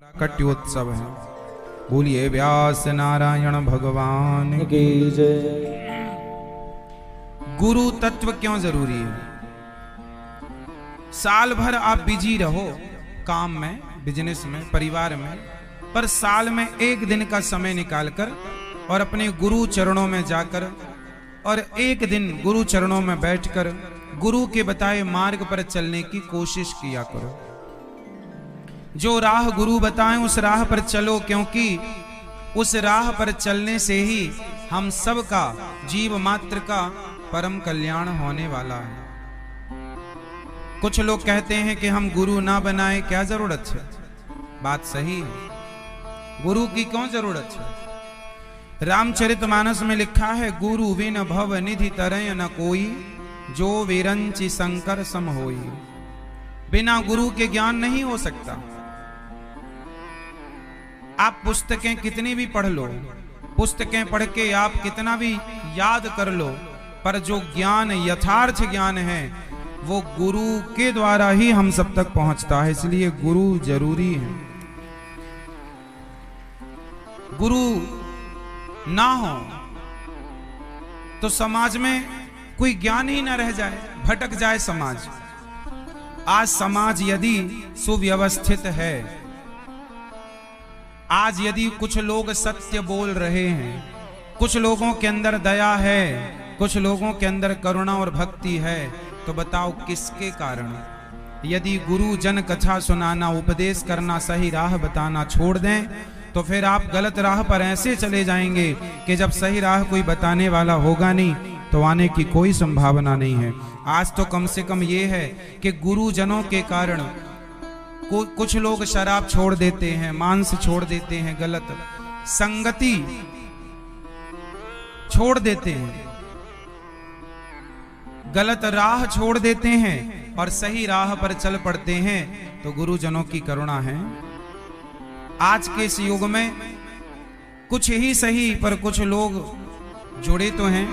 प्राकट्योत्सव है। बोलिए व्यास नारायण भगवान की जय। गुरु तत्व क्यों जरूरी है? साल भर आप बिजी रहो काम में, बिजनेस में, परिवार में, पर साल में एक दिन का समय निकालकर और अपने गुरु चरणों में जाकर और एक दिन गुरु चरणों में बैठकर गुरु के बताए मार्ग पर चलने की कोशिश किया करो। जो राह गुरु बताएं उस राह पर चलो, क्योंकि उस राह पर चलने से ही हम सब का, जीव मात्र का परम कल्याण होने वाला है। कुछ लोग कहते हैं कि हम गुरु ना बनाए, क्या जरूरत है? बात सही है, गुरु की क्यों जरूरत है? रामचरितमानस में लिखा है, गुरु विन भव निधि तरय न कोई, जो विरंचि शंकर सम होई। बिना गुरु के ज्ञान नहीं हो सकता। आप पुस्तकें कितनी भी पढ़ लो, पुस्तकें पढ़ के आप कितना भी याद कर लो, पर जो ज्ञान यथार्थ ज्ञान है वो गुरु के द्वारा ही हम सब तक पहुंचता है। इसलिए गुरु जरूरी है। गुरु ना हो तो समाज में कोई ज्ञान ही ना रह जाए, भटक जाए समाज। आज समाज यदि सुव्यवस्थित है, आज यदि कुछ लोग सत्य बोल रहे हैं, कुछ लोगों के अंदर दया है, कुछ लोगों के अंदर करुणा और भक्ति है, तो बताओ किसके कारण? यदि गुरु जन कथा सुनाना, उपदेश करना, सही राह बताना छोड़ दें तो फिर आप गलत राह पर ऐसे चले जाएंगे कि जब सही राह कोई बताने वाला होगा नहीं तो आने की कोई संभावना नहीं है। आज तो कम से कम ये है कि गुरुजनों के कारण कुछ लोग शराब छोड़ देते हैं, मांस छोड़ देते हैं, गलत संगति छोड़ देते हैं, गलत राह छोड़ देते हैं और सही राह पर चल पड़ते हैं, तो गुरुजनों की करुणा है। आज के इस युग में कुछ ही सही पर कुछ लोग जुड़े तो हैं,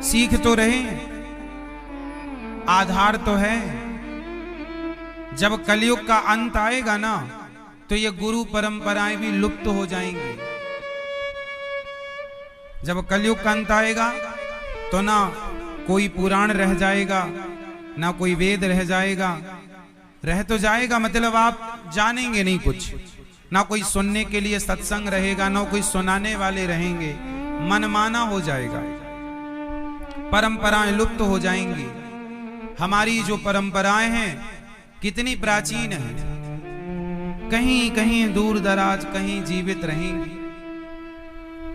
सीख तो रहे, आधार तो है। जब कलयुग का अंत आएगा ना, तो ये गुरु परंपराएं भी लुप्त हो जाएंगी। जब कलयुग का अंत आएगा तो ना कोई पुराण रह जाएगा, ना कोई वेद रह जाएगा। रह तो जाएगा मतलब आप जानेंगे नहीं कुछ, ना कोई सुनने के लिए सत्संग रहेगा, ना कोई सुनाने वाले रहेंगे, मनमाना हो जाएगा, परंपराएं लुप्त हो जाएंगी। हमारी जो परंपराएं हैं कितनी प्राचीन है, कहीं कहीं दूर दराज कहीं जीवित रहेंगी।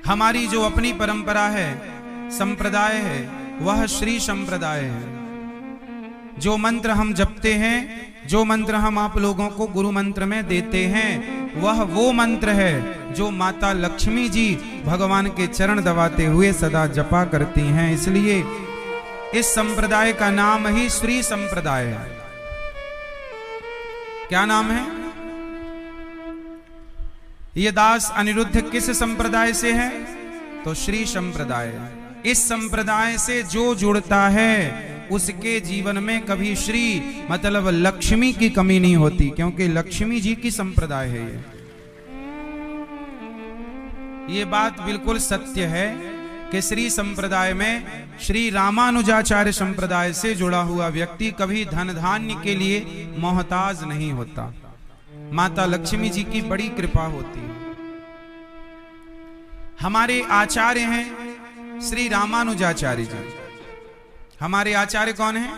हमारी जो अपनी परंपरा है, संप्रदाय है, वह श्री संप्रदाय है। जो मंत्र हम जपते हैं, जो मंत्र हम आप लोगों को गुरु मंत्र में देते हैं, वह वो मंत्र है जो माता लक्ष्मी जी भगवान के चरण दबाते हुए सदा जपा करती हैं। इसलिए इस संप्रदाय का नाम ही श्री संप्रदाय है। क्या नाम है? ये दास अनिरुद्ध किस संप्रदाय से है? तो श्री संप्रदाय। इस संप्रदाय से जो जुड़ता है उसके जीवन में कभी श्री मतलब लक्ष्मी की कमी नहीं होती, क्योंकि लक्ष्मी जी की संप्रदाय है ये बात बिल्कुल सत्य है कि श्री संप्रदाय में श्री रामानुजाचार्य संप्रदाय से जुड़ा हुआ व्यक्ति कभी धन धान्य के लिए मोहताज नहीं होता। माता लक्ष्मी जी की बड़ी कृपा होती है। हमारे आचार्य हैं श्री रामानुजाचार्य जी। हमारे आचार्य कौन हैं?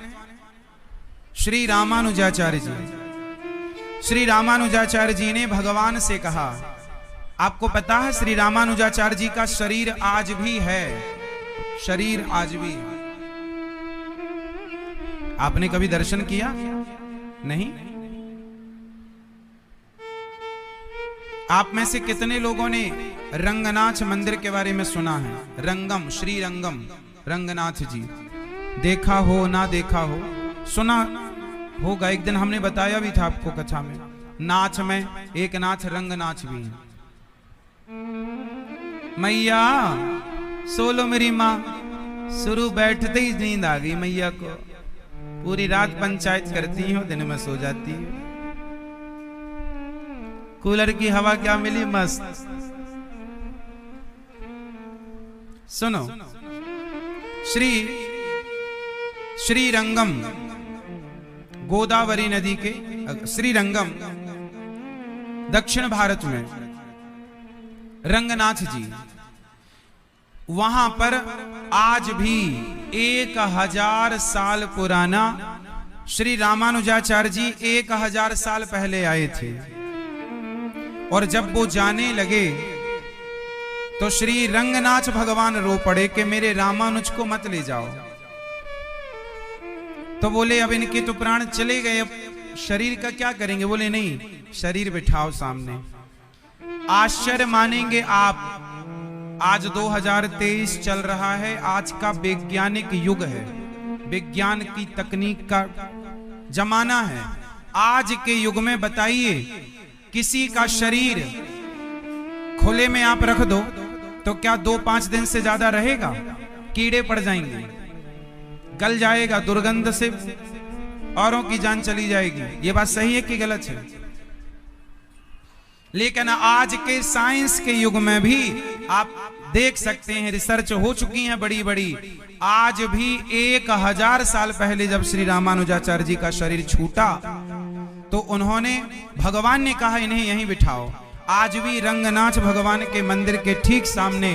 श्री रामानुजाचार्य जी। श्री रामानुजाचार्य जी ने भगवान से कहा, आपको पता है श्री रामानुजाचार्य जी का शरीर आज भी है, शरीर आज भी है। आपने कभी दर्शन किया? नहीं। आप में से कितने लोगों ने रंगनाथ मंदिर के बारे में सुना है? रंगम, श्री रंगम रंगनाथ जी, देखा हो ना देखा हो, सुना होगा। एक दिन हमने बताया भी था आपको कथा में। नाथ में एक नाथ रंगनाथ भी है। मैया सोलो मेरी माँ, शुरू बैठते ही नींद आ गई मैया को। पूरी रात पंचायत करती हो, दिन में सो जाती है। कूलर की हवा क्या मिली, मस्त। सुनो, श्रीरंगम, गोदावरी नदी के श्रीरंगम दक्षिण भारत में रंगनाथ जी, वहां पर आज भी 1000 साल पुराना श्री रामानुजाचार्य जी 1000 साल पहले आए थे। और जब वो जाने लगे तो श्री रंगनाथ भगवान रो पड़े कि मेरे रामानुज को मत ले जाओ। तो बोले अब इनके तो प्राण चले गए, अब शरीर का क्या करेंगे? बोले नहीं, शरीर बिठाओ सामने। आश्चर्य मानेंगे आप, आज 2023 चल रहा है, आज का वैज्ञानिक युग है, विज्ञान की तकनीक का जमाना है। आज के युग में बताइए, किसी का शरीर खुले में आप रख दो तो क्या 2-5 दिन से ज्यादा रहेगा? कीड़े पड़ जाएंगे, गल जाएगा, दुर्गंध से औरों की जान चली जाएगी। ये बात सही है कि गलत है? लेकिन आज के साइंस के युग में भी आप देख सकते हैं, रिसर्च हो चुकी है बड़ी बड़ी। आज भी 1000 साल पहले जब श्री रामानुजाचार्य जी का शरीर छूटा तो उन्होंने, भगवान ने कहा इन्हें यहीं बिठाओ। आज भी रंगनाथ भगवान के मंदिर के ठीक सामने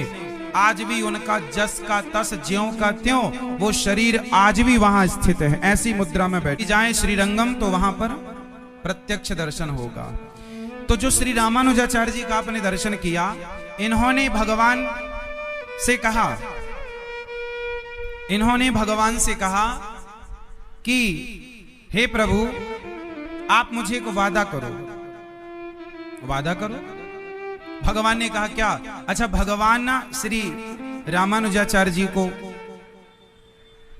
आज भी उनका जस का तस, ज्यों का त्यों वो शरीर आज भी वहां स्थित है। ऐसी मुद्रा में बैठ जाए श्रीरंगम तो वहां पर प्रत्यक्ष दर्शन होगा। तो जो श्री रामानुजाचार्य जी का आपने दर्शन किया, इन्होंने भगवान से कहा कि हे प्रभु, आप मुझे एक वादा करो। वादा करो? भगवान ने कहा क्या? अच्छा, भगवान ना श्री रामानुजाचार्य जी को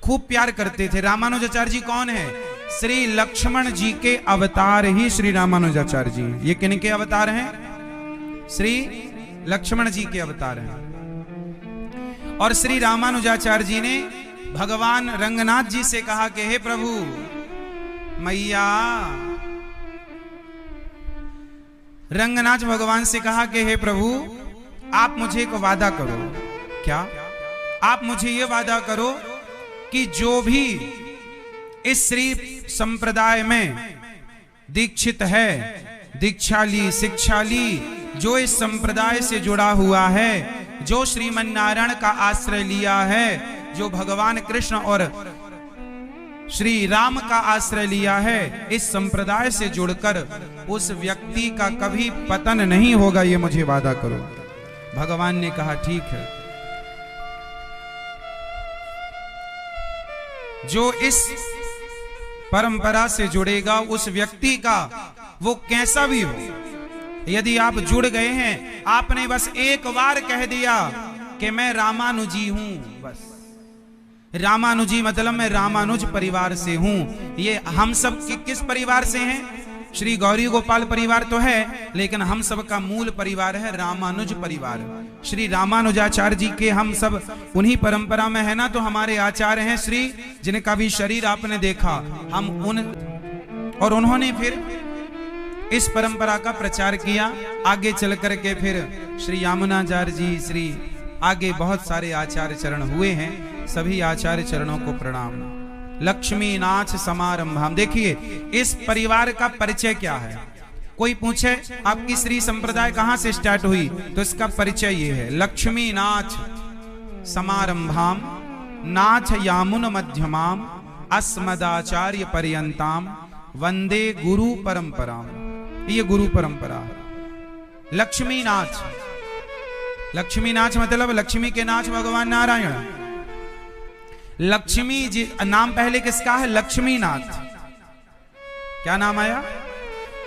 खूब प्यार करते थे। रामानुजाचार्य जी कौन है? श्री लक्ष्मण जी के अवतार ही श्री रामानुजाचार्य जी। ये किन के अवतार हैं? श्री लक्ष्मण जी के अवतार हैं। और श्री रामानुजाचार्य जी ने भगवान रंगनाथ जी से कहा कि हे प्रभु, मैया, रंगनाथ भगवान से कहा कि हे प्रभु, आप मुझे एक वादा करो। क्या? आप मुझे ये वादा करो कि जो भी इस श्री संप्रदाय में दीक्षित है, दीक्षा ली, शिक्षा ली, जो इस संप्रदाय से जुड़ा हुआ है, जो श्रीमन नारायण का आश्रय लिया है, जो भगवान कृष्ण और श्री राम का आश्रय लिया है, इस संप्रदाय से जुड़कर उस व्यक्ति का कभी पतन नहीं होगा, ये मुझे वादा करो। भगवान ने कहा ठीक है। जो इस परंपरा से जुड़ेगा, उस व्यक्ति का वो कैसा भी हो, यदि आप जुड़ गए हैं, आपने बस एक बार कह दिया कि मैं रामानुजी हूं, बस रामानुजी मतलब मैं रामानुज परिवार से हूं। ये हम सब किस परिवार से हैं? श्री गौरी गोपाल परिवार तो है, लेकिन हम सब का मूल परिवार है रामानुज परिवार। श्री रामानुजाचार्य जी के हम सब उन्हीं परंपरा में है ना। तो हमारे आचार्य हैं श्री, जिनका भी शरीर आपने देखा, हम और उन्होंने फिर इस परंपरा का प्रचार किया। आगे चल करके फिर श्री यामुनाचार्य जी, श्री आगे बहुत सारे आचार्य चरण हुए हैं। सभी आचार्य चरणों को प्रणाम। लक्ष्मी नाथ समारंभ। हम देखिए इस परिवार का परिचय क्या है। कोई पूछे आपकी श्री संप्रदाय कहां से स्टार्ट हुई, तो इसका परिचय ये है, लक्ष्मी नाथ समारंभाम नाथ यामुन मध्यमाम अस्मदाचार्य पर्यंताम वंदे गुरु परंपराम। ये गुरु परंपरा है। लक्ष्मी नाथ, लक्ष्मी नाथ मतलब लक्ष्मी के नाथ भगवान नारायण। लक्ष्मी जी नाम पहले किसका है? लक्ष्मी नाथ। क्या नाम आया?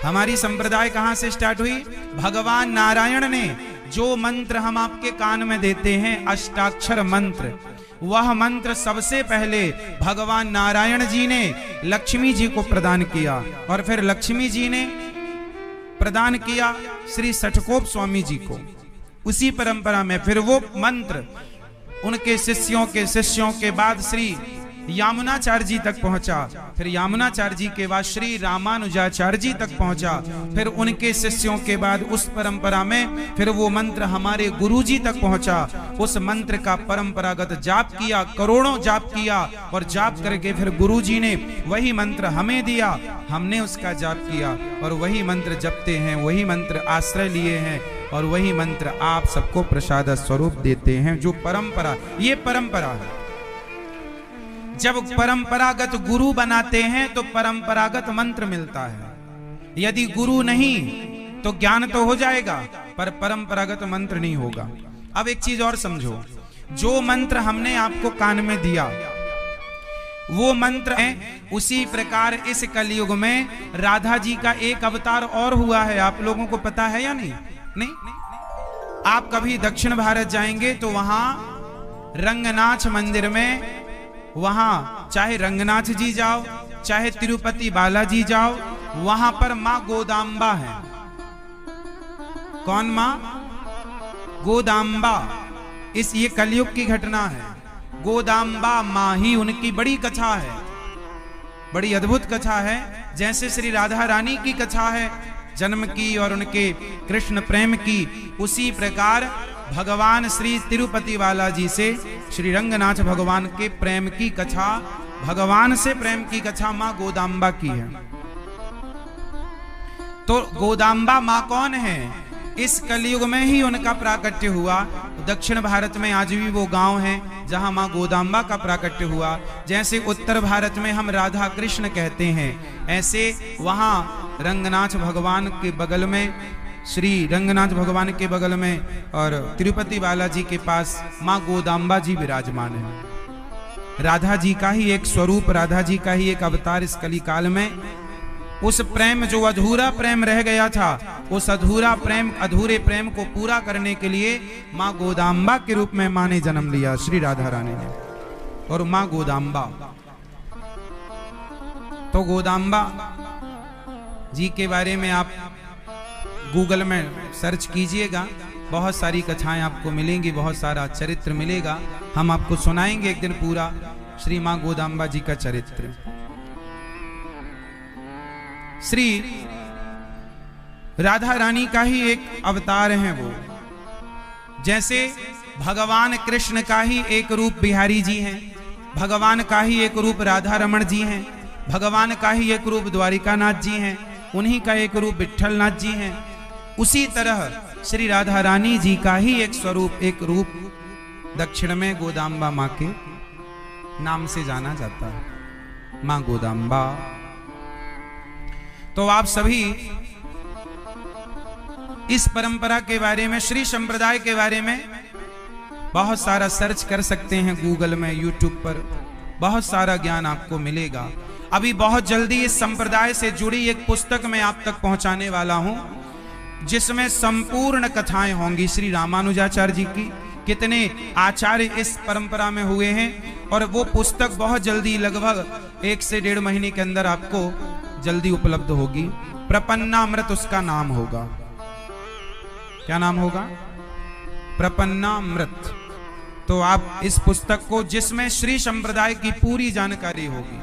हमारी संप्रदाय कहां से स्टार्ट हुई? भगवान नारायण ने जो मंत्र हम आपके कान में देते हैं, अष्टाक्षर मंत्र, वह मंत्र सबसे पहले भगवान नारायण जी ने लक्ष्मी जी को प्रदान किया। और फिर लक्ष्मी जी ने प्रदान किया श्री सठकोप स्वामी जी को। उसी परंपरा में फिर वो मंत्र उनके शिष्यों के बाद श्री यामुनाचार्य जी तक पहुंचा, फिर यामुनाचार्य जी के बाद श्री रामानुजाचार्य जी तक पहुंचा, फिर उनके शिष्यों के बाद उस परंपरा में फिर वो मंत्र हमारे गुरु जी तक पहुंचा। उस मंत्र का परंपरागत जाप किया, करोड़ों जाप किया, और जाप करके फिर गुरु जी ने वही मंत्र हमें दिया, हमने उसका जाप किया और वही मंत्र जपते हैं, वही मंत्र आश्रय लिए हैं और वही मंत्र आप सबको प्रसाद स्वरूप देते हैं। जो परंपरा, ये परंपरा है। जब परंपरागत गुरु बनाते हैं तो परंपरागत मंत्र मिलता है। यदि गुरु नहीं तो ज्ञान तो हो जाएगा पर परंपरागत मंत्र नहीं होगा। अब एक चीज और समझो, जो मंत्र हमने आपको कान में दिया वो मंत्र है, उसी प्रकार इस कलयुग में राधा जी का एक अवतार और हुआ है। आप लोगों को पता है या नहीं? नहीं। आप कभी दक्षिण भारत जाएंगे तो वहां रंगनाथ मंदिर में, वहां चाहे रंगनाथ जी जाओ चाहे तिरुपति बालाजी जाओ, वहां पर मां गोदांबा है। कौन मां? गोदांबा। ये कलयुग की घटना है। गोदांबा मां ही उनकी बड़ी कथा है, बड़ी अद्भुत कथा है। जैसे श्री राधा रानी की कथा है जन्म की और उनके कृष्ण प्रेम की, उसी प्रकार भगवान श्री तिरुपति बालाजी से श्री रंगनाथ भगवान के प्रेम की कथा, भगवान से प्रेम की कथा मां गोदांबा की है। तो गोदांबा मां कौन है? इस कलयुग में ही उनका प्राकट्य हुआ। दक्षिण भारत में आज भी वो गांव है जहां मां गोदांबा का प्राकट्य हुआ। जैसे उत्तर भारत में हम राधा कृष्ण कहते हैं, ऐसे वहां रंगनाथ भगवान के बगल में, श्री रंगनाथ भगवान के बगल में और तिरुपति बालाजी के पास मां गोदांबा जी विराजमान है। राधा जी का ही एक स्वरूप, राधा जी का ही एक अवतार इस कली काल में। उस प्रेम, जो अधूरा प्रेम रह गया था, उस अधूरे प्रेम को पूरा करने के लिए मां गोदांबा के रूप में मां ने जन्म लिया, श्री राधा रानी ने। और मां गोदांबा, तो गोदांबा जी के बारे में आप गूगल में सर्च कीजिएगा, बहुत सारी कथाएं आपको मिलेंगी, बहुत सारा चरित्र मिलेगा। हम आपको सुनाएंगे एक दिन पूरा श्री मां गोदांबा जी का चरित्र। श्री राधा रानी का ही एक अवतार है वो। जैसे भगवान कृष्ण का ही एक रूप बिहारी जी हैं, भगवान का ही एक रूप राधा रमण जी हैं, भगवान का ही एक रूप द्वारिकानाथ जी हैं, उन्हीं का एक रूप विट्ठलनाथ जी हैं। उसी तरह श्री राधा रानी जी का ही एक स्वरूप, एक रूप दक्षिण में गोदांबा मां के नाम से जाना जाता है, मां गोदांबा। तो आप सभी इस परंपरा के बारे में, श्री संप्रदाय के बारे में बहुत सारा सर्च कर सकते हैं गूगल में, यूट्यूब पर बहुत सारा ज्ञान आपको मिलेगा। अभी बहुत जल्दी इस संप्रदाय से जुड़ी एक पुस्तक मैं आप तक पहुंचाने वाला हूं, जिसमें संपूर्ण कथाएं होंगी श्री रामानुजाचार्य जी की, कितने आचार्य इस परंपरा में हुए हैं। और वो पुस्तक बहुत जल्दी, लगभग 1 से 1.5 महीने के अंदर आपको जल्दी उपलब्ध होगी। प्रपन्नामृत उसका नाम होगा। क्या नाम होगा? प्रपन्नामृत। तो आप इस पुस्तक को, जिसमें श्री संप्रदाय की पूरी जानकारी होगी,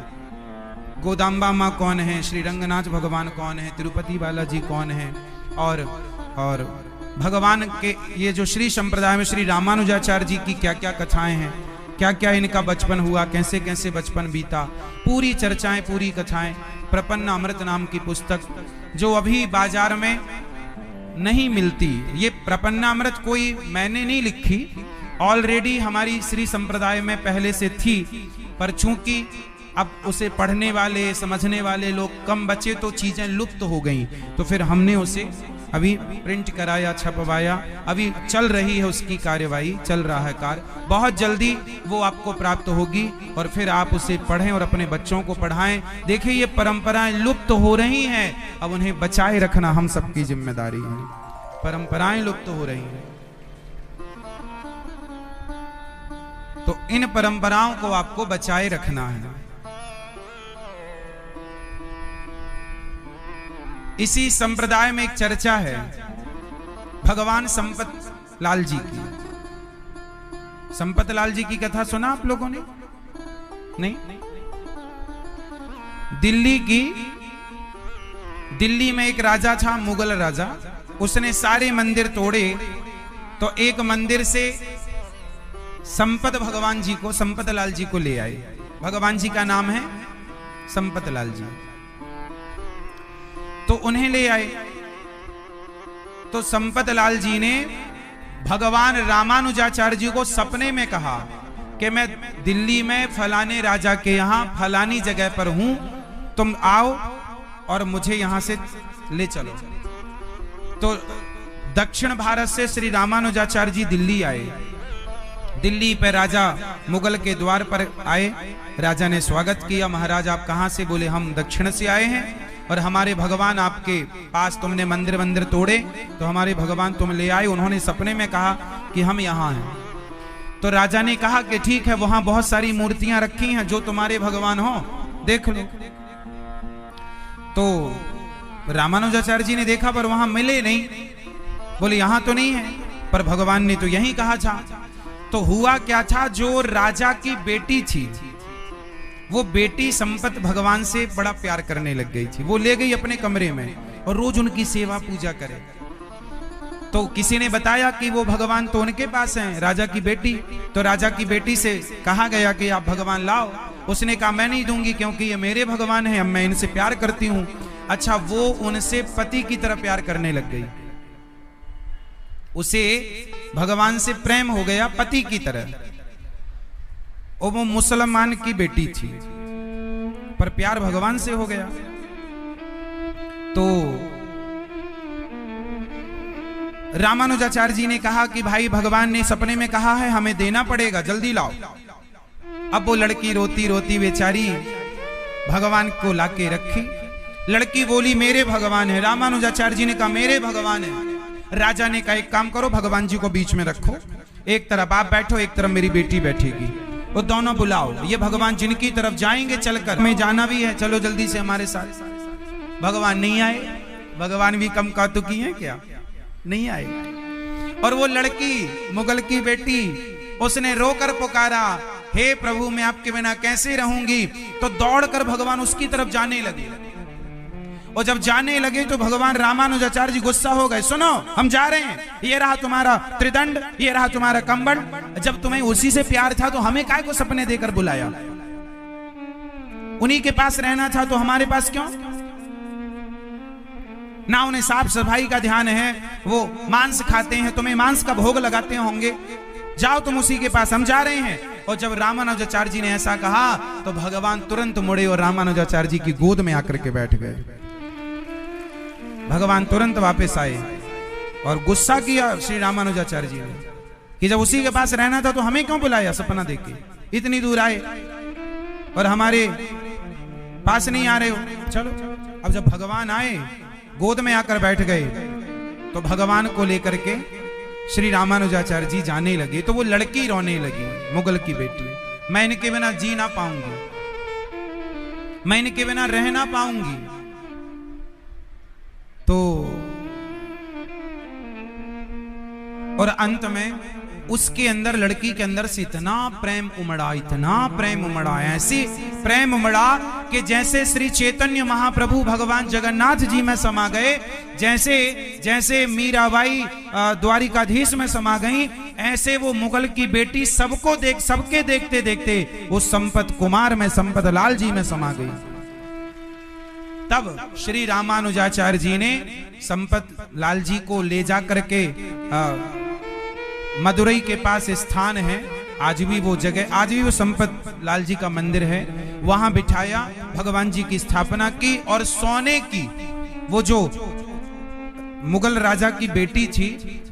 गोदांबा मां कौन है, श्री रंगनाथ भगवान कौन है, तिरुपति बालाजी कौन है, और भगवान के ये जो श्री संप्रदाय में श्री रामानुजाचार्य जी की क्या क्या कथाएं हैं, क्या क्या इनका बचपन हुआ, कैसे कैसे बचपन बीता, पूरी चर्चाएं, पूरी कथाएं। प्रपन्नामृत नाम की पुस्तक जो अभी बाजार में नहीं मिलती। ये प्रपन्नामृत कोई मैंने नहीं लिखी, ऑलरेडी हमारी श्री संप्रदाय में पहले से थी, पर चूंकि अब उसे पढ़ने वाले, समझने वाले लोग कम बचे तो चीजें लुप्त हो गई, तो फिर हमने उसे अभी प्रिंट कराया, छपवाया, अभी चल रही है उसकी कार्यवाही, चल रहा है कार्य। बहुत जल्दी वो आपको प्राप्त होगी और फिर आप उसे पढ़ें और अपने बच्चों को पढ़ाएं। देखिए, ये परंपराएं लुप्त हो रही हैं, अब उन्हें बचाए रखना हम सबकी जिम्मेदारी है। परंपराएं लुप्त हो रही हैं, तो इन परंपराओं को आपको बचाए रखना है। इसी संप्रदाय में एक चर्चा है भगवान संपत लाल जी की। संपत लाल जी की कथा सुना आप लोगों ने? नहीं, दिल्ली में एक राजा था, मुगल राजा। उसने सारे मंदिर तोड़े तो एक मंदिर से संपत भगवान जी को, संपत लाल जी को ले आए। भगवान जी का नाम है संपत लाल जी। तो उन्हें ले आए तो संपत लाल जी ने भगवान रामानुजाचार्य जी को सपने में कहा कि मैं दिल्ली में फलाने राजा के यहां फलानी जगह पर हूं, तुम आओ और मुझे यहां से ले चलो। तो दक्षिण भारत से श्री रामानुजाचार्य जी दिल्ली आए। दिल्ली पे राजा मुगल के द्वार पर आए। राजा ने स्वागत किया। महाराज आप कहां से? बोले हम दक्षिण से आए हैं और हमारे भगवान आपके पास, तुमने मंदिर तोड़े तो हमारे भगवान तुम ले आए। उन्होंने सपने में कहा कि हम यहाँ हैं। तो राजा ने कहा कि ठीक है, वहां बहुत सारी मूर्तियां रखी हैं, जो तुम्हारे भगवान हो देख लो। तो रामानुजाचार्य जी ने देखा पर वहां मिले नहीं। बोले यहां तो नहीं है, पर भगवान ने तो यही कहा था। तो हुआ क्या था, जो राजा की बेटी थी वो बेटी संपत भगवान से बड़ा प्यार करने लग गई थी। वो ले गई अपने कमरे में और रोज उनकी सेवा पूजा करे। तो किसी ने बताया कि वो भगवान तो उनके पास हैं, राजा की बेटी। तो राजा की बेटी से कहा गया कि आप भगवान लाओ। उसने कहा मैं नहीं दूंगी, क्योंकि ये मेरे भगवान हैं, मैं इनसे प्यार करती हूं। अच्छा, वो उनसे पति की तरह प्यार करने लग गई। उसे भगवान से प्रेम हो गया पति की तरह। और वो मुसलमान की बेटी थी, पर प्यार भगवान से हो गया। तो रामानुजाचार्य जी ने कहा कि भाई भगवान ने सपने में कहा है, हमें देना पड़ेगा, जल्दी लाओ। अब वो लड़की रोती रोती बेचारी भगवान को लाके रखी। लड़की बोली मेरे भगवान है। रामानुजाचार्य जी ने कहा मेरे भगवान है। राजा ने कहा एक काम करो, भगवान जी को बीच में रखो, एक तरफ आप बैठो, एक तरफ मेरी बेटी बैठेगी, वो दोनों बुलाओ। ये भगवान जिनकी तरफ जाएंगे चलकर, हमें जाना भी है, चलो जल्दी से हमारे साथ। भगवान नहीं आए। भगवान भी कम कातुकी हैं क्या? नहीं आए। और वो लड़की मुगल की बेटी, उसने रोकर पुकारा हे प्रभु मैं आपके बिना कैसे रहूंगी। तो दौड़कर भगवान उसकी तरफ जाने लगे। और जब जाने लगे तो भगवान रामानुजाचार्य जी गुस्सा हो गए। सुनो, हम जा रहे हैं, ये रहा तुम्हारा त्रिदंड, ये रहा तुम्हारा कंबल। जब तुम्हें उसी से प्यार था तो हमें काय को सपने देकर बुलाया? उन्हीं के पास रहना था तो हमारे पास क्यों? ना उन्हें साफ सफाई का ध्यान है, वो मांस खाते हैं, तुम्हें मांस का भोग लगाते होंगे। जाओ तुम उसी के पास, हम जा रहे हैं। और जब रामानुजाचार्य जी ने ऐसा कहा तो भगवान तुरंत मुड़े और रामानुजाचार्य जी की गोद में आकर के बैठ गए। भगवान तुरंत वापस आए और गुस्सा किया श्री रामानुजाचार्य जी ने कि जब उसी के पास रहना था तो हमें क्यों बुलाया? सपना देख के इतनी दूर आए और हमारे पास नहीं आ रहे हो। चलो, अब जब भगवान आए, गोद में आकर बैठ गए, तो भगवान को लेकर के श्री रामानुजाचार्य जी जाने लगे। तो वो लड़की रोने लगी, मुगल की बेटी, मैं इनके बिना जी ना पाऊंगी, मैं इनके बिना रह ना पाऊंगी। तो और अंत में उसके अंदर, लड़की के अंदर से इतना प्रेम उमड़ा, इतना प्रेम उमड़ा, ऐसी प्रेम उमड़ा कि जैसे श्री चैतन्य महाप्रभु भगवान जगन्नाथ जी में समा गए, जैसे जैसे मीराबाई द्वारिकाधीश में समा गई, ऐसे वो मुगल की बेटी सबके देखते देखते वो संपत कुमार में, संपत लाल जी में समा गई। तब श्री रामानुजाचार्य जी ने संपत लाल जी को ले जा करके मदुरई के पास स्थान है, आज भी वो जगह, आज भी वो संपत लाल जी का मंदिर है, वहां बिठाया, भगवान जी की स्थापना की। और सोने की वो जो मुगल राजा की बेटी थी,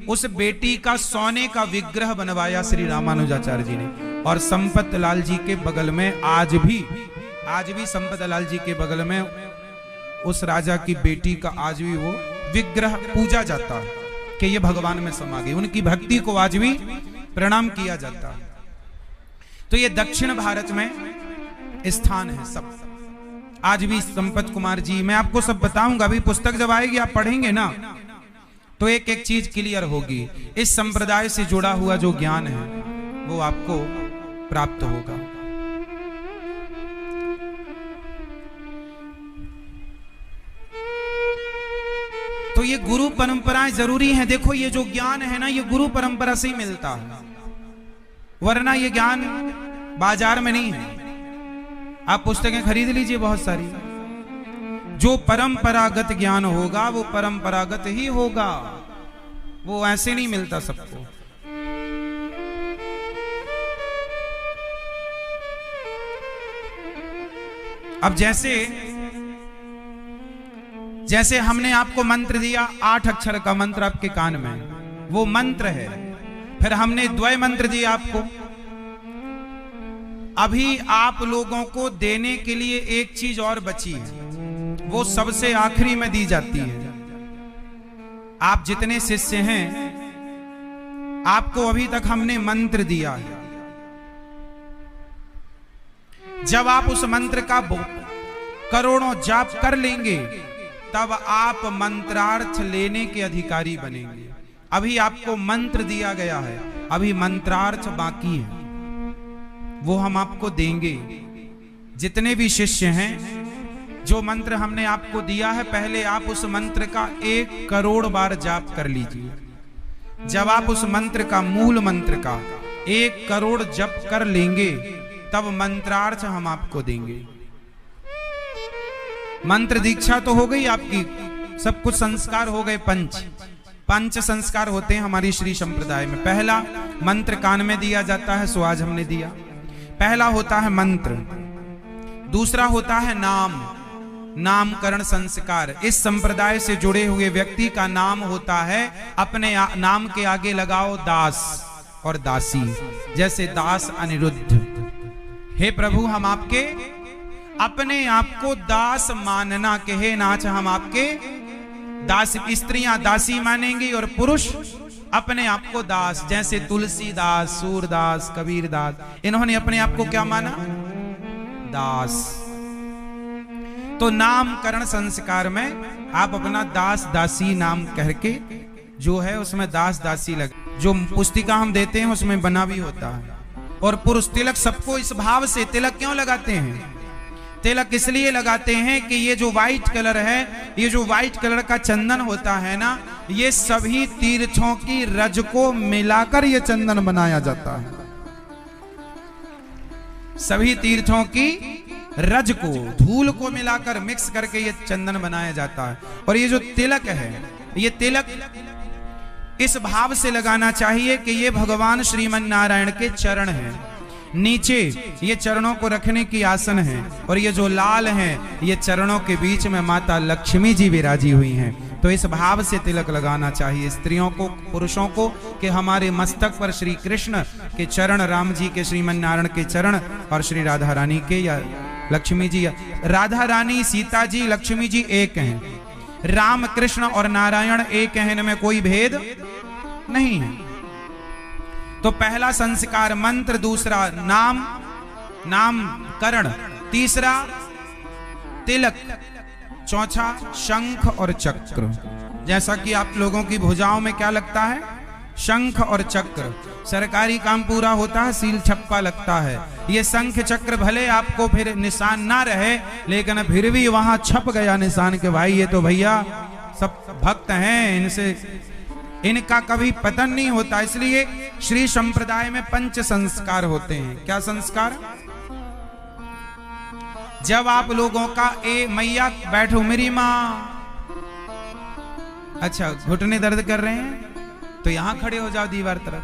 उस बेटी का सोने का विग्रह बनवाया श्री रामानुजाचार्य जी ने। और संपत लाल जी के बगल में आज भी संपत लाल जी के बगल में उस राजा की बेटी का आज भी वो विग्रह पूजा जाता है कि ये भगवान में समा गई। उनकी भक्ति को आज भी प्रणाम किया जाता है। तो ये दक्षिण भारत में स्थान है सब। आज भी संपत कुमार जी, मैं आपको सब बताऊंगा, अभी पुस्तक जब आएगी आप पढ़ेंगे ना तो एक एक चीज क्लियर होगी। इस संप्रदाय से जुड़ा हुआ जो ज्ञान है वो आपको प्राप्त होगा। तो ये गुरु परंपराएं जरूरी हैं। देखो ये जो ज्ञान है ना, ये गुरु परंपरा से ही मिलता है, वरना ये ज्ञान बाजार में नहीं है। आप पुस्तकें खरीद लीजिए बहुत सारी, जो परंपरागत ज्ञान होगा वो परंपरागत ही होगा, वो ऐसे नहीं मिलता सबको। अब जैसे हमने आपको मंत्र दिया, 8 अक्षर का मंत्र आपके कान में, वो मंत्र है। फिर हमने द्वय मंत्र दिया आपको। अभी आप लोगों को देने के लिए एक चीज और बची है, वो सबसे आखिरी में दी जाती है। आप जितने शिष्य हैं, आपको अभी तक हमने मंत्र दिया है। जब आप उस मंत्र का करोड़ों जाप कर लेंगे, तब आप मंत्रार्थ लेने के अधिकारी बनेंगे। अभी आपको मंत्र दिया गया है, अभी मंत्रार्थ बाकी है, वो हम आपको देंगे। जितने भी शिष्य हैं, जो मंत्र हमने आपको दिया है, पहले आप उस मंत्र का 1 करोड़ बार जाप कर लीजिए। जब आप उस मंत्र का, मूल मंत्र का 1 करोड़ जप कर लेंगे, तब मंत्रार्थ हम आपको देंगे। मंत्र दीक्षा तो हो गई आपकी, सब कुछ संस्कार हो गए। पंच संस्कार होते हैं हमारी श्री संप्रदाय में। पहला मंत्र कान में दिया जाता है, सो आज हमने दिया। पहला होता है मंत्र, दूसरा होता है नामकरण संस्कार। इस संप्रदाय से जुड़े हुए व्यक्ति का नाम होता है, अपने नाम के आगे लगाओ दास और दासी। जैसे दास अनिरुद्ध, हे प्रभु हम आपके, अपने आप को दास मानना के हे नाच हम आपके दास। स्त्रियां दासी मानेंगी और पुरुष अपने आप को दास। जैसे तुलसीदास, सूरदास, कबीरदास, इन्होंने अपने आप को क्या माना? दास। तो नामकरण संस्कार में आप अपना दास दासी नाम कह के जो है उसमें दास दासी लग, जो पुस्तिका हम देते हैं उसमें बना भी होता है। और पुरुष तिलक सबको इस भाव से तिलक क्यों लगाते हैं? तिलक इसलिए लगाते हैं कि ये जो व्हाइट कलर है, ये जो व्हाइट कलर का चंदन होता है ना, ये सभी तीर्थों की रज को मिलाकर ये चंदन बनाया जाता है। सभी तीर्थों की रज को, धूल को मिलाकर मिक्स करके ये चंदन बनाया जाता है। और ये जो तिलक है, ये तिलक इस भाव से लगाना चाहिए कि ये भगवान श्रीमन नारायण के चरण हैं। नीचे ये चरणों को रखने की आसन है, और ये जो लाल हैं, ये चरणों के बीच में माता लक्ष्मी जी विराजी हुई हैं। तो इस भाव से तिलक लगाना चाहिए स्त्रियों को, पुरुषों को, कि हमारे मस्तक पर श्री कृष्ण के चरण, राम जी के, श्रीमन नारायण के चरण, और श्री राधा रानी के या लक्ष्मी जी, या राधा रानी, सीता जी, लक्ष्मी जी एक हैं। राम, कृष्ण और नारायण एक हैं, इनमें कोई भेद नहीं है। तो पहला संस्कार मंत्र, दूसरा नामकरण, तीसरा तिलक, चौथा शंख और चक्र। जैसा कि आप लोगों की भुजाओं में क्या लगता है? शंख और चक्र। सरकारी काम पूरा होता है, सील छप्पा लगता है। ये शंख चक्र भले आपको फिर निशान ना रहे, लेकिन फिर भी वहां छप गया निशान के भाई ये तो भैया सब भक्त हैं, इनसे इनका कभी पतन नहीं होता। इसलिए श्री संप्रदाय में 5 संस्कार होते हैं। क्या संस्कार? जब आप लोगों का मैया बैठो मेरी माँ, अच्छा घुटने दर्द कर रहे हैं तो यहां खड़े हो जाओ, दीवार तरफ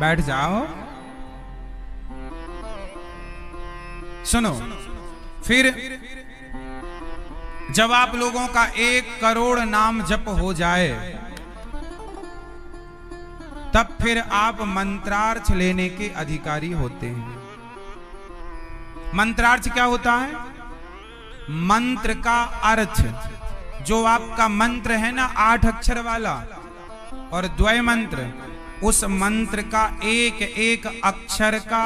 बैठ जाओ। सुनो, फिर जब आप लोगों का 1 करोड़ नाम जप हो जाए, तब फिर आप मंत्रार्थ लेने के अधिकारी होते हैं। मंत्रार्थ क्या होता है? मंत्र का अर्थ, जो आपका मंत्र है ना 8 अक्षर वाला और द्वय मंत्र, उस मंत्र का एक एक अक्षर का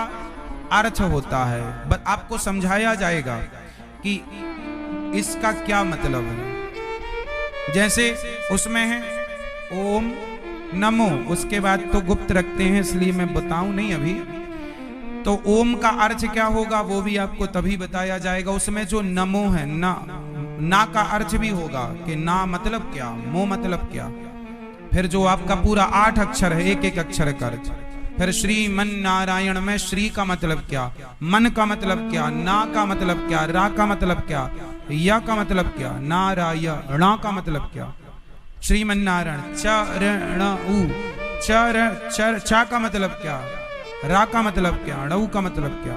अर्थ होता है। आपको समझाया जाएगा कि इसका क्या मतलब है। जैसे उसमें है ओम नमो, उसके बाद तो गुप्त रखते हैं इसलिए मैं बताऊं नहीं अभी। तो ओम का अर्थ क्या होगा वो भी आपको तभी बताया जाएगा। उसमें जो नमो है ना, ना का अर्थ भी होगा कि ना मतलब क्या, मो मतलब क्या। फिर जो आपका पूरा 8 अक्षर है, एक एक अक्षर का अर्थ। फिर श्रीमन नारायण में श्री का मतलब क्या, मन का मतलब क्या, ना का मतलब क्या, रा का मतलब क्या, या का मतलब क्या, नारायण का मतलब क्या। श्रीमन नारायण चरण उ चर चर चा का मतलब क्या, रा का मतलब क्या, णऊ का मतलब क्या,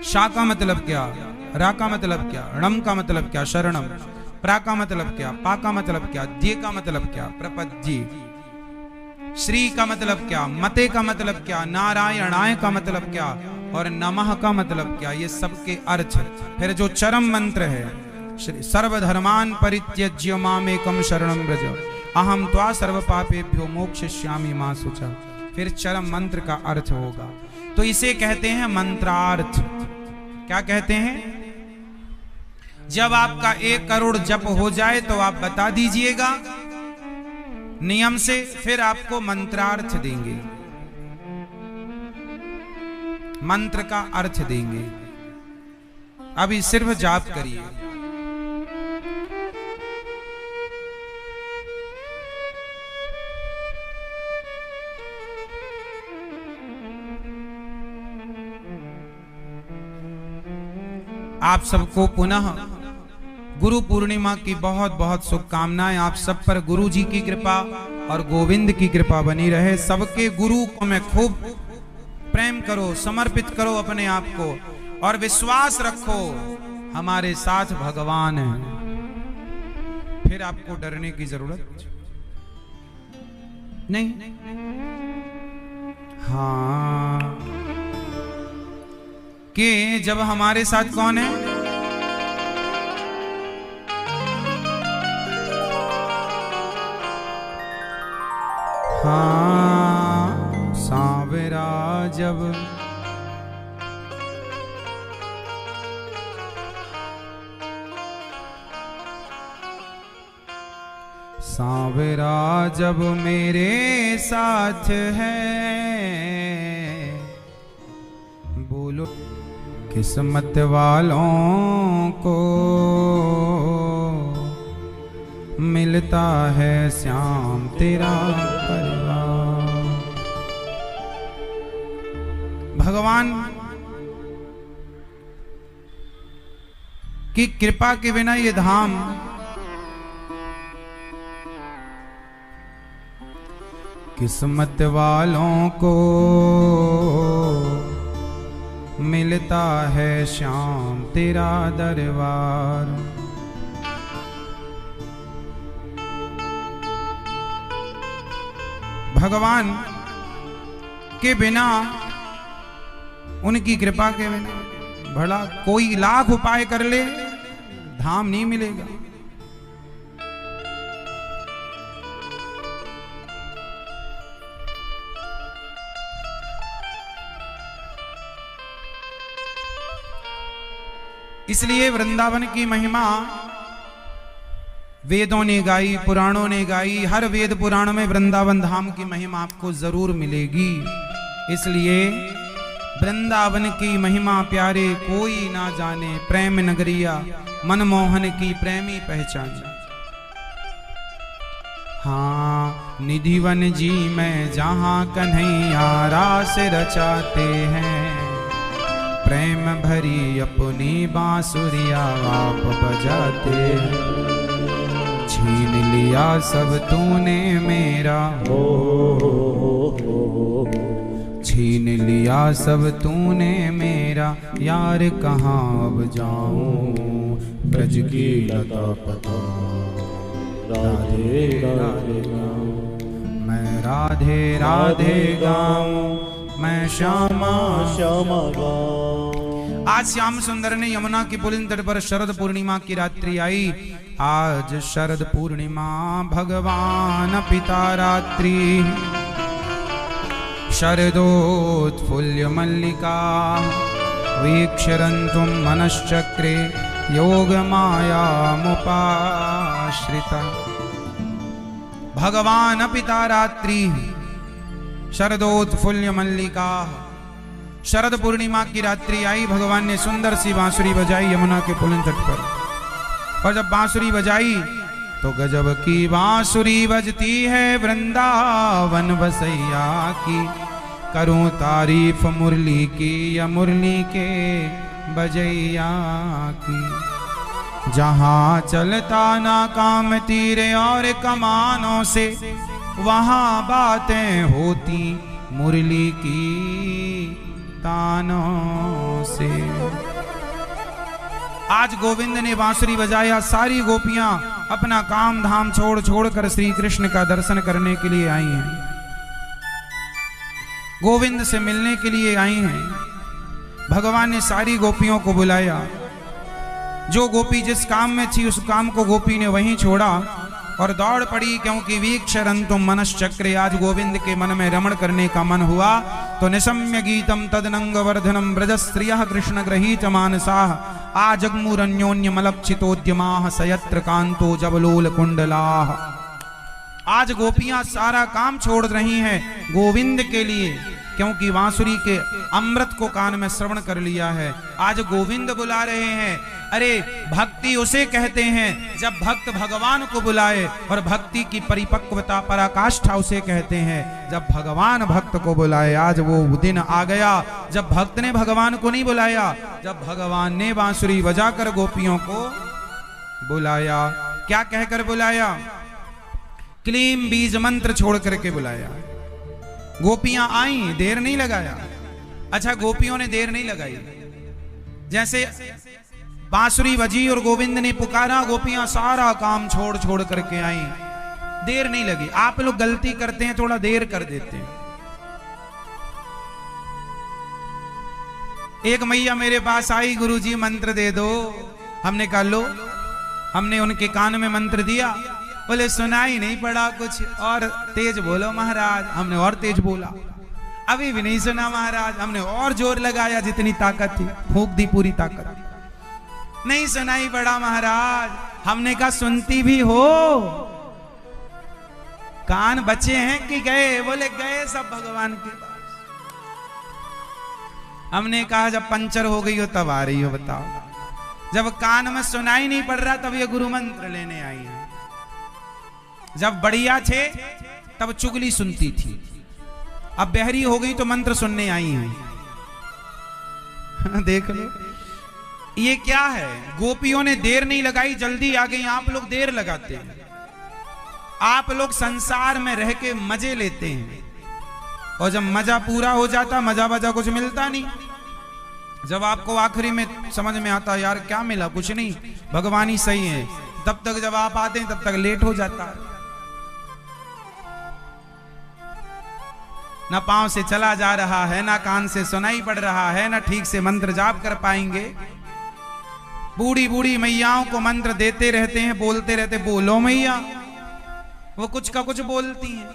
शा का मतलब क्या, रा का मतलब क्या, णम का मतलब क्या, शरणम। प्रा का मतलब क्या, पा का मतलब क्या, द्ये का मतलब क्या, प्रपद्ये। श्री का मतलब क्या, मते का मतलब क्या, नारायणाय का मतलब क्या, और नमः का मतलब क्या। ये सबके अर्थ। फिर जो चरम मंत्र है, सर्वधर्मान परित्यज्य मामेकं शरणं व्रज अहम त्वा सर्व पापेभ्यो मोक्षयिष्यामि मा शुचः। फिर चरम मंत्र का अर्थ होगा। तो इसे कहते हैं मंत्रार्थ। क्या कहते हैं? जब आपका 1 करोड़ जप हो जाए तो आप बता दीजिएगा नियम से, फिर आपको मंत्रार्थ देंगे, मंत्र का अर्थ देंगे। अभी सिर्फ जाप करिए। आप सबको पुनः गुरु पूर्णिमा की बहुत बहुत शुभकामनाएं। आप सब पर गुरु जी की कृपा और गोविंद की कृपा बनी रहे। सबके गुरु को मैं खूब प्रेम करो, समर्पित करो अपने आप को, और विश्वास रखो हमारे साथ भगवान है। फिर आपको डरने की जरूरत नहीं। हाँ, कि जब हमारे साथ कौन है? हाँ, सांवरा जब सांवरा जब मेरे साथ है, बोलो किस्मत वालों को मिलता है श्याम तेरा परिवार। भगवान की कृपा के बिना ये धाम किस्मत वालों को मिलता है श्याम तेरा दरबार। भगवान के बिना, उनकी कृपा के बिना भला कोई लाख उपाय कर ले, धाम नहीं मिलेगा। इसलिए वृंदावन की महिमा वेदों ने गाई, पुराणों ने गाई। हर वेद पुराण में वृंदावन धाम की महिमा आपको जरूर मिलेगी। इसलिए वृंदावन की महिमा प्यारे कोई ना जाने, प्रेम नगरिया मनमोहन की प्रेमी पहचाने। हाँ, निधिवन जी में जहाँ कन्हैया रास रचाते हैं, प्रेम भरी अपनी बांसुरिया आप बजाते हैं। छीन लिया सब तूने मेरा, छीन लिया सब तूने मेरा, यार कहाँ अब जाऊं ब्रज की लता पता, राधे राधे गाऊं मैं, राधे राधे गाऊं मैं, श्यामा श्यामा गाऊं। आज श्याम सुंदर ने यमुना की पुलिन तट पर शरद पूर्णिमा की रात्रि आई। आज शरद पूर्णिमा भगवान पिता रात्रि, शरदोत्फुल्य मल्लिका वीक्षरन्तुं मनश्चक्रे योग माया मुपाश्रिता। भगवान पिता रात्रि, शरदोत्फुल्य मल्लिका। शरद पूर्णिमा की रात्रि आई, भगवान ने सुंदर सी बांसुरी बजाई यमुना के पुलिन तट पर। और जब बांसुरी बजाई तो गजब की बांसुरी बजती है वृंदावन बसैया की। करूं तारीफ मुरली की या मुरली के बजैया की। जहां चलता ना काम तीरे और कमानों से, वहां बातें होती मुरली की तानों से। आज गोविंद ने बांसुरी बजाया, सारी गोपियां अपना काम धाम छोड़ छोड़ कर श्री कृष्ण का दर्शन करने के लिए आई हैं, गोविंद से मिलने के लिए आई हैं। भगवान ने सारी गोपियों को बुलाया, जो गोपी जिस काम में थी उस काम को गोपी ने वहीं छोड़ा और दौड़ पड़ी, क्योंकि वीक्षरंतुम मनश्चक्रे, आज गोविंद के मन में रमण करने का मन हुआ। तो निशम्य गीतम तदनंग वर्धनम ब्रजस्त्रियः कृष्ण गृहीत मानसाः आजग्मुरन्योन्यमलक्षितोद्यमाः सयत्र कांतो जबलोल कुंडलाः। आज गोपियां सारा काम छोड़ रही हैं गोविंद के लिए, क्योंकि बांसुरी के अमृत को कान में श्रवण कर लिया है। आज गोविंद बुला रहे हैं। अरे भक्ति उसे कहते हैं जब भक्त भगवान को बुलाए, और भक्ति की परिपक्वता पराकाष्ठा उसे कहते हैं जब भगवान भक्त को बुलाए। आज वो दिन आ गया जब भक्त ने भगवान को नहीं बुलाया, जब भगवान ने बांसुरी बजाकर गोपियों को बुलाया। क्या कहकर बुलाया? क्लीम बीज मंत्र छोड़ करके बुलाया। गोपियां आई, देर नहीं लगाया। अच्छा, गोपियों ने देर नहीं लगाई। जैसे बांसुरी बजी और गोविंद ने पुकारा, गोपियां सारा काम छोड़ छोड़ करके आई, देर नहीं लगी। आप लोग गलती करते हैं, थोड़ा देर कर देते हैं। एक मैया मेरे पास आई, गुरुजी मंत्र दे दो। हमने कहा लो। हमने उनके कान में मंत्र दिया, बोले सुनाई नहीं पड़ा कुछ, और तेज बोलो महाराज। हमने और तेज बोला, अभी भी नहीं सुना महाराज। हमने और जोर लगाया, जितनी ताकत थी फूंक दी पूरी ताकत, नहीं सुनाई पड़ा महाराज। हमने कहा सुनती भी हो, कान बचे हैं कि गए? बोले गए सब भगवान के पास। हमने कहा जब पंचर हो गई हो तब आ रही हो, बताओ। जब कान में सुनाई नहीं पड़ रहा तब ये गुरु मंत्र लेने आई है। जब बढ़िया थे तब चुगली सुनती थी, अब बहरी हो गई तो मंत्र सुनने आई हैं। देख लो ये क्या है। गोपियों ने देर नहीं लगाई, जल्दी आ गई। आप लोग देर लगाते हैं। आप लोग संसार में रह के मजे लेते हैं, और जब मजा पूरा हो जाता, मजा बजा कुछ मिलता नहीं। जब आपको आखिरी में समझ में आता यार क्या मिला, कुछ नहीं, भगवान ही सही है, तब तक जब आप आते हैं तब तक लेट हो जाता है। ना पांव से चला जा रहा है, ना कान से सुनाई पड़ रहा है, ना ठीक से मंत्र जाप कर पाएंगे। बूढ़ी बूढ़ी मैयाओं को मंत्र देते रहते हैं, बोलते रहते, बोलो मैया, वो कुछ का कुछ बोलती हैं।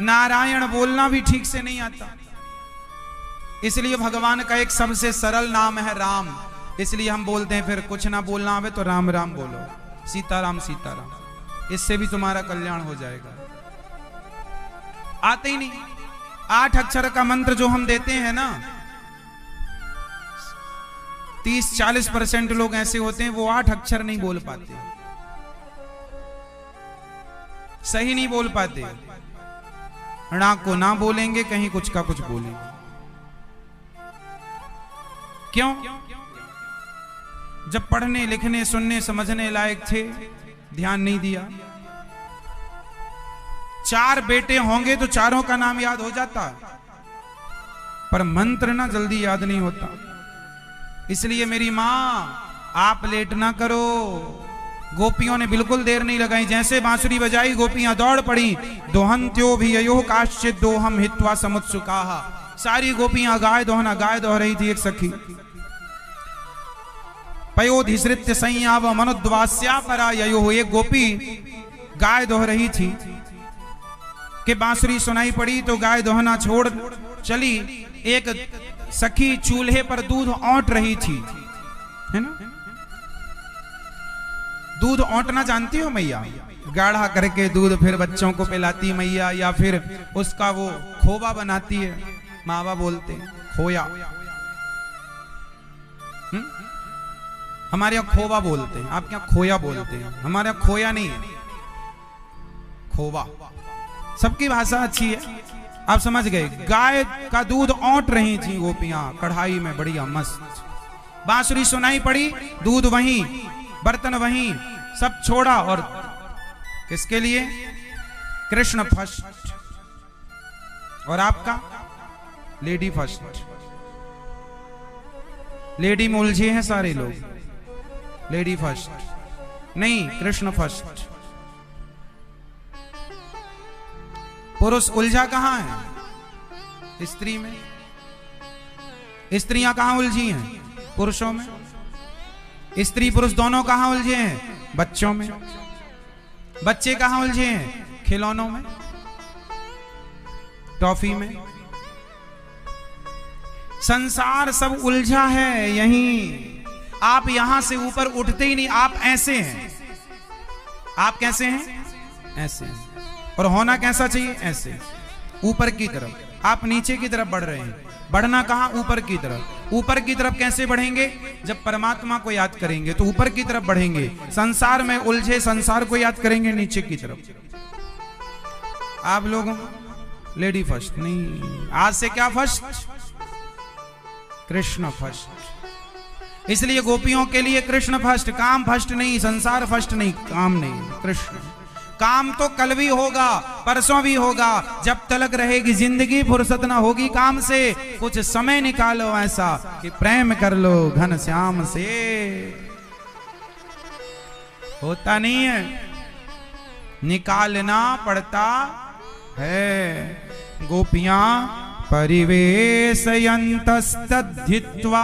नारायण बोलना भी ठीक से नहीं आता, इसलिए भगवान का एक सबसे सरल नाम है राम। इसलिए हम बोलते हैं फिर कुछ ना बोलना आवे तो राम राम बोलो, सीताराम सीताराम, इससे भी तुम्हारा कल्याण हो जाएगा। आते ही नहीं। 8 अक्षर का मंत्र जो हम देते हैं ना, 30-40% लोग ऐसे होते हैं वो 8 अक्षर नहीं बोल पाते, सही नहीं बोल पाते। णा को ना बोलेंगे, कहीं कुछ का कुछ बोलेंगे। क्यों? जब पढ़ने लिखने सुनने समझने लायक थे, ध्यान नहीं दिया। 4 बेटे होंगे तो चारों का नाम याद हो जाता, पर मंत्र ना जल्दी याद नहीं होता। इसलिए मेरी मां, आप लेट ना करो। गोपियों ने बिल्कुल देर नहीं लगाई। जैसे बांसुरी बजाई, गोपियां दौड़ पड़ी। दोहंत्यो भी अयो काश्चित दोहम हित्वा समुत्सुकाः। सारी गोपियां गाय दोह रही थी। एक सखी पयोधिसृत्य संयाव मनुद्वास्या परा ययो, एक गोपी गाय दोह रही थी कि बांसुरी सुनाई पड़ी तो गाय दोहना छोड़ चली। एक सखी चूल्हे पर दूध औंट रही थी, है ना? दूध औंटना जानती हो मैया? गाढ़ा करके दूध फिर बच्चों को पिलाती मैया, या फिर उसका वो खोवा बनाती है, मावा बोलते हैं, खोया। हमारे यहाँ खोवा बोलते हैं, आपके यहाँ खोया बोलते हैं, हमारे यहाँ खोया नहीं है, खोवा। सबकी भाषा अच्छी है, आप समझ गए। गाय का दूध औंट रही थी गोपियां कढ़ाई में, बढ़िया मस्त। बांसुरी सुनाई पड़ी, दूध वहीं, बर्तन वहीं, सब छोड़ा। और किसके लिए? कृष्ण फर्स्ट। और आपका लेडी फर्स्ट। लेडी में उलझे हैं सारे लोग, लेडी फर्स्ट नहीं, कृष्ण फर्स्ट। पुरुष उलझा कहां है? स्त्री में। स्त्रियां कहां उलझी हैं? पुरुषों में। स्त्री पुरुष दोनों कहां उलझे हैं? बच्चों में। बच्चे कहां उलझे हैं? खिलौनों में, टॉफी में। संसार सब उलझा है यहीं। आप यहां से ऊपर उठते ही नहीं, आप ऐसे हैं। आप कैसे हैं? ऐसे हैं। और होना कैसा चाहिए? ऐसे, ऊपर की तरफ। आप नीचे की तरफ बढ़ रहे हैं। बढ़ना कहां? ऊपर की तरफ। ऊपर की तरफ कैसे बढ़ेंगे? जब परमात्मा को याद करेंगे तो ऊपर की तरफ बढ़ेंगे। संसार में उलझे संसार को याद करेंगे नीचे की तरफ। आप लोगों लेडी फर्स्ट नहीं, आज से क्या फर्स्ट? कृष्ण फर्स्ट। इसलिए गोपियों के लिए कृष्ण फर्स्ट, काम फर्स्ट नहीं, संसार फर्स्ट नहीं, काम नहीं, कृष्ण। काम तो कल भी होगा, परसों भी होगा, जब तलक रहेगी जिंदगी, फुर्सत ना होगी काम से। कुछ समय निकालो ऐसा कि प्रेम कर लो घन श्याम से। होता नहीं है, निकालना पड़ता है। गोपियां परिवेशयन्तस्तद्धित्वा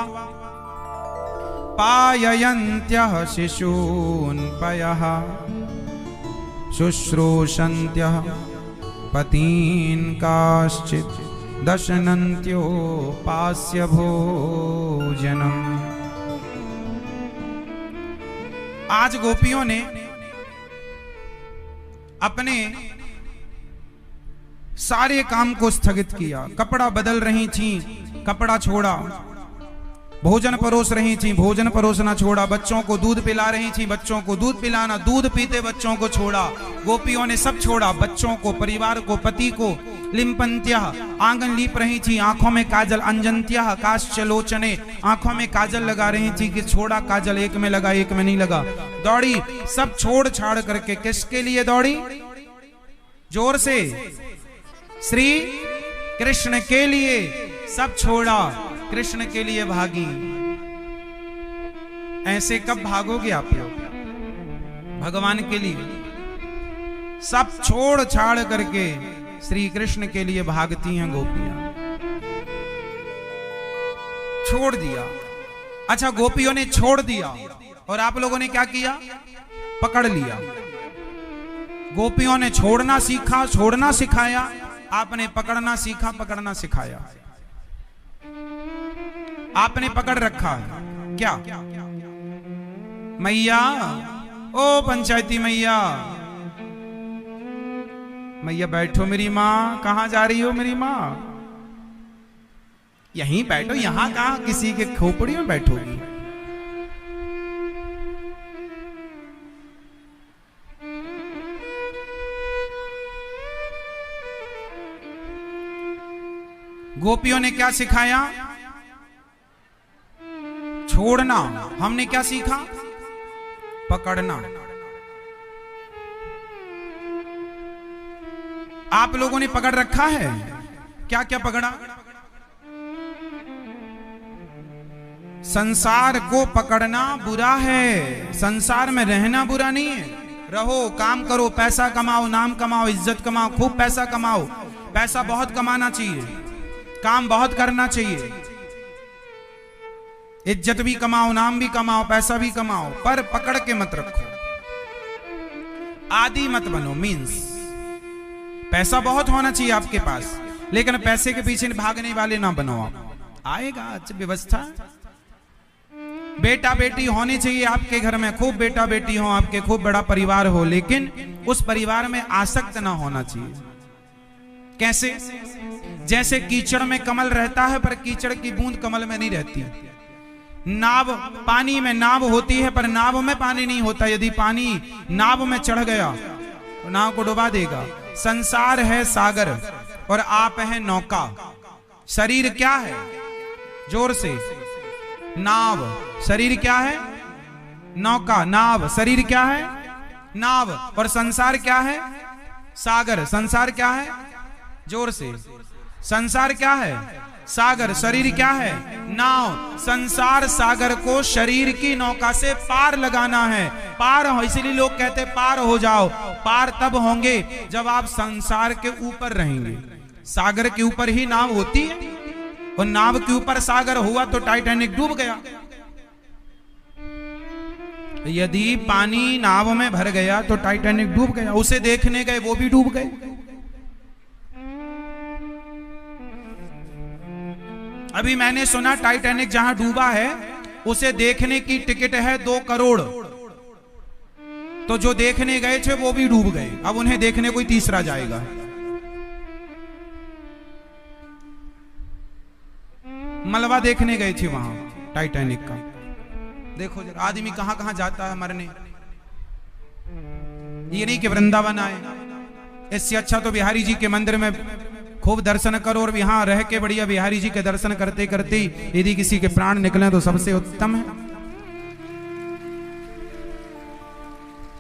पाययन्त्यः शिशून् पयः शुश्रूषन्त्यः पतीन् काश्चित् दशनन्त्योपास्य भोजनम्। आज गोपियों ने अपने सारे काम को स्थगित किया। कपड़ा बदल रही थी, कपड़ा छोड़ा। भोजन परोस रही थी, भोजन परोसना छोड़ा। बच्चों को दूध पिला रही थी, बच्चों को दूध पिलाना, दूध पीते बच्चों को छोड़ा। गोपियों ने सब छोड़ा, बच्चों को, परिवार को, पति को। लिम्पन्त्यः, आंगन लीप रही थी, आंखों में काजल। अंजन्त्यः काश्चलोचने, आंखों में काजल लगा रही थी कि छोड़ा काजल, एक में लगा एक में नहीं लगा। दौड़ी, सब छोड़ छाड़ करके किसके लिए दौड़ी? जोर से, श्री कृष्ण के लिए सब छोड़ा, कृष्ण के लिए भागी। ऐसे कब भागोगे आप लोग? भगवान के लिए सब छोड़ छाड़ करके श्री कृष्ण के लिए भागती हैं गोपियां। छोड़ दिया। अच्छा, गोपियों ने छोड़ दिया और आप लोगों ने क्या किया? पकड़ लिया। गोपियों ने छोड़ना सीखा, छोड़ना सिखाया, आपने पकड़ना सीखा, पकड़ना सिखाया। आपने पकड़ रखा है क्या? मैया, ओ पंचायती मैया, मैया बैठो मेरी माँ। कहां जा रही हो मेरी माँ? यहीं बैठो। यहां कहां किसी के खोपड़ी में बैठोगी? गोपियों ने क्या सिखाया? छोड़ना। हमने क्या सीखा? पकड़ना। आप लोगों ने पकड़ रखा है। क्या क्या पकड़ा? संसार को पकड़ना बुरा है, संसार में रहना बुरा नहीं है। रहो, काम करो, पैसा कमाओ, नाम कमाओ, इज्जत कमाओ, खूब पैसा कमाओ। पैसा बहुत कमाना चाहिए, काम बहुत करना चाहिए, इज्जत भी कमाओ, नाम भी कमाओ, पैसा भी कमाओ, पर पकड़ के मत रखो। आदी मत बनो। मींस पैसा बहुत होना चाहिए आपके पास, लेकिन पैसे के पीछे भागने वाले ना बनो आप। आएगा अच्छी व्यवस्था। बेटा बेटी होनी चाहिए आपके घर में, खूब बेटा बेटी हो आपके, खूब बड़ा परिवार हो, लेकिन उस परिवार में आसक्त ना होना चाहिए। कैसे? जैसे कीचड़ में कमल रहता है, पर कीचड़ की बूंद कमल में नहीं रहती। नाव, पानी में नाव होती है पर नाव में पानी नहीं होता। यदि पानी नाव में चढ़ गया तो नाव को डुबा देगा। संसार है सागर और आप है नौका। शरीर क्या है? जोर से, नाव। शरीर क्या है? नौका। नाव। शरीर क्या है? नाव। और संसार क्या है? सागर। संसार क्या है? जोर से। संसार क्या है? सागर। शरीर क्या है? नाव। संसार सागर को शरीर की नौका से पार लगाना है। पार हो, इसलिए लोग कहते पार हो जाओ। पार तब होंगे जब आप संसार के ऊपर रहेंगे। सागर के ऊपर ही नाव होती है, और नाव के ऊपर सागर हुआ तो टाइटैनिक डूब गया। यदि पानी नाव में भर गया तो टाइटैनिक डूब गया। उसे देखने गए, वो भी डूब गए। अभी मैंने सुना टाइटैनिक जहां डूबा है उसे देखने की टिकट है 2 करोड़। तो जो देखने गए थे वो भी डूब गए। अब उन्हें देखने कोई तीसरा जाएगा। मलबा देखने गए थे वहां टाइटैनिक का। देखो जरा, आदमी कहां कहां जाता है मरने। ये नहीं कि वृंदावन आए, इससे अच्छा तो बिहारी जी के मंदिर में खूब दर्शन करो, और यहां रह के बढ़िया बिहारी जी के दर्शन करते करते यदि किसी के प्राण निकले तो सबसे उत्तम है।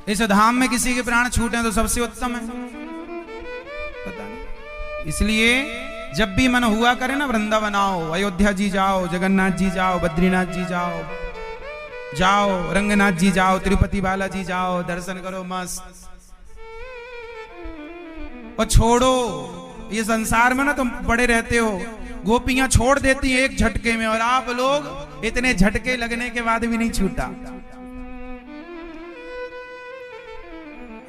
इस धाम में किसी के प्राण छूटे तो सबसे उत्तम है। पता नहीं, इसलिए जब भी मन हुआ करे ना, वृंदावन आओ, अयोध्या जी जाओ, जगन्नाथ जी जाओ, बद्रीनाथ जी जाओ, रंगनाथ जी जाओ, तिरुपति बालाजी जाओ, दर्शन करो मस्त। और छोड़ो ये संसार में ना, तुम पड़े रहते हो, गोपियां छोड़ देती हैं एक झटके में, और आप लोग इतने झटके लगने के बाद भी नहीं छूटा,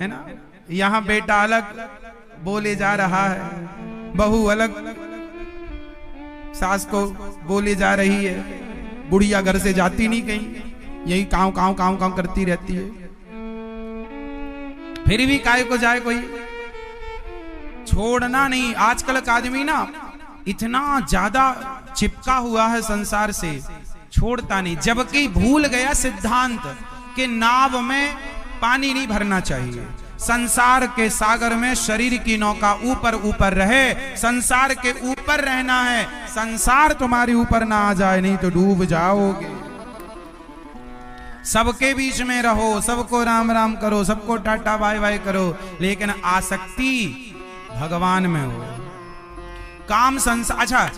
है ना। यहां बेटा अलग बोले जा रहा है, बहू अलग सास को बोले जा रही है, बुढ़िया घर से जाती नहीं कहीं, यही काव काव काव काव करती रहती है। फिर भी काय को जाए कोई, छोड़ना नहीं। आजकल का आदमी ना इतना ज्यादा चिपका हुआ है संसार से, छोड़ता नहीं। जबकि भूल गया सिद्धांत कि नाव में पानी नहीं भरना चाहिए। संसार के सागर में शरीर की नौका ऊपर ऊपर रहे, संसार के ऊपर रहना है। संसार तुम्हारे ऊपर ना आ जाए, नहीं तो डूब जाओगे। सबके बीच में रहो, सबको राम राम करो, सबको टाटा बाय बाय करो, लेकिन आसक्ति भगवान में हो। काम संसार। अच्छा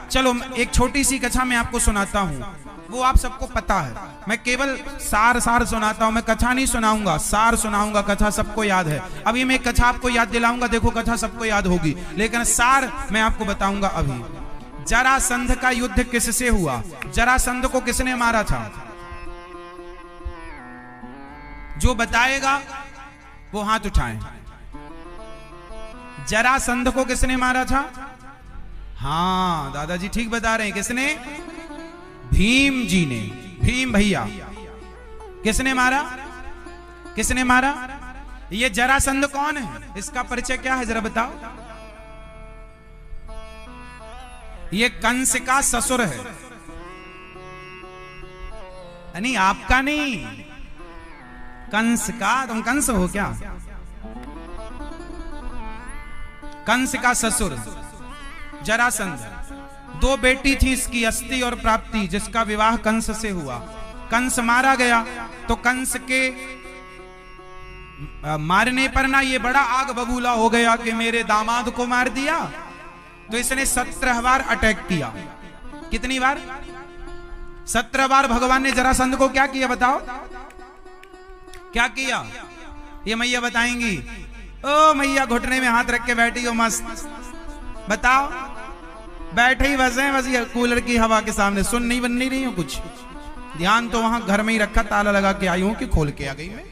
चलो, एक छोटी सी कथा मैं आपको सुनाता हूं, वो आप सबको पता है। मैं केवल सार सुनाता हूं, मैं कथा नहीं सुनाऊंगा, सार सुनाऊंगा। कथा सबको याद है। अभी मैं एक कथा आपको याद दिलाऊंगा, देखो कथा सबको याद होगी, लेकिन सार मैं आपको बताऊंगा अभी। जरासंध का युद्ध किससे हुआ? जरासंध को किसने मारा था? जो बताएगा वो हाथ उठाए। जरासंध को किसने मारा था? हाँ दादाजी ठीक बता रहे हैं। किसने? भीम जी ने, भीम भैया। किसने मारा? किसने मारा? ये जरासंध कौन है? इसका परिचय क्या है जरा बताओ। ये कंस का ससुर है। नहीं आपका नहीं, कंस का। तुम कंस हो क्या? कंस का ससुर जरासंध। 2 बेटी थी इसकी, अस्ति और प्राप्ति, जिसका विवाह कंस से हुआ। कंस मारा गया तो कंस के मारने पर ना ये बड़ा आग बबूला हो गया कि मेरे दामाद को मार दिया। तो इसने 17 बार अटैक किया। कितनी बार? 17 बार भगवान ने जरासंध को क्या किया बताओ? क्या किया? ये मैया बताएंगी। ओ मैया घुटने में हाथ रख के बैठी हो मस्त, बताओ। बैठे ही बस हैं, बस ये कूलर की हवा के सामने, सुन नहीं बन नहीं रही हूं कुछ। ध्यान तो वहां घर में ही रखा, ताला लगा के आई हूं कि खोल के आ गई मैं?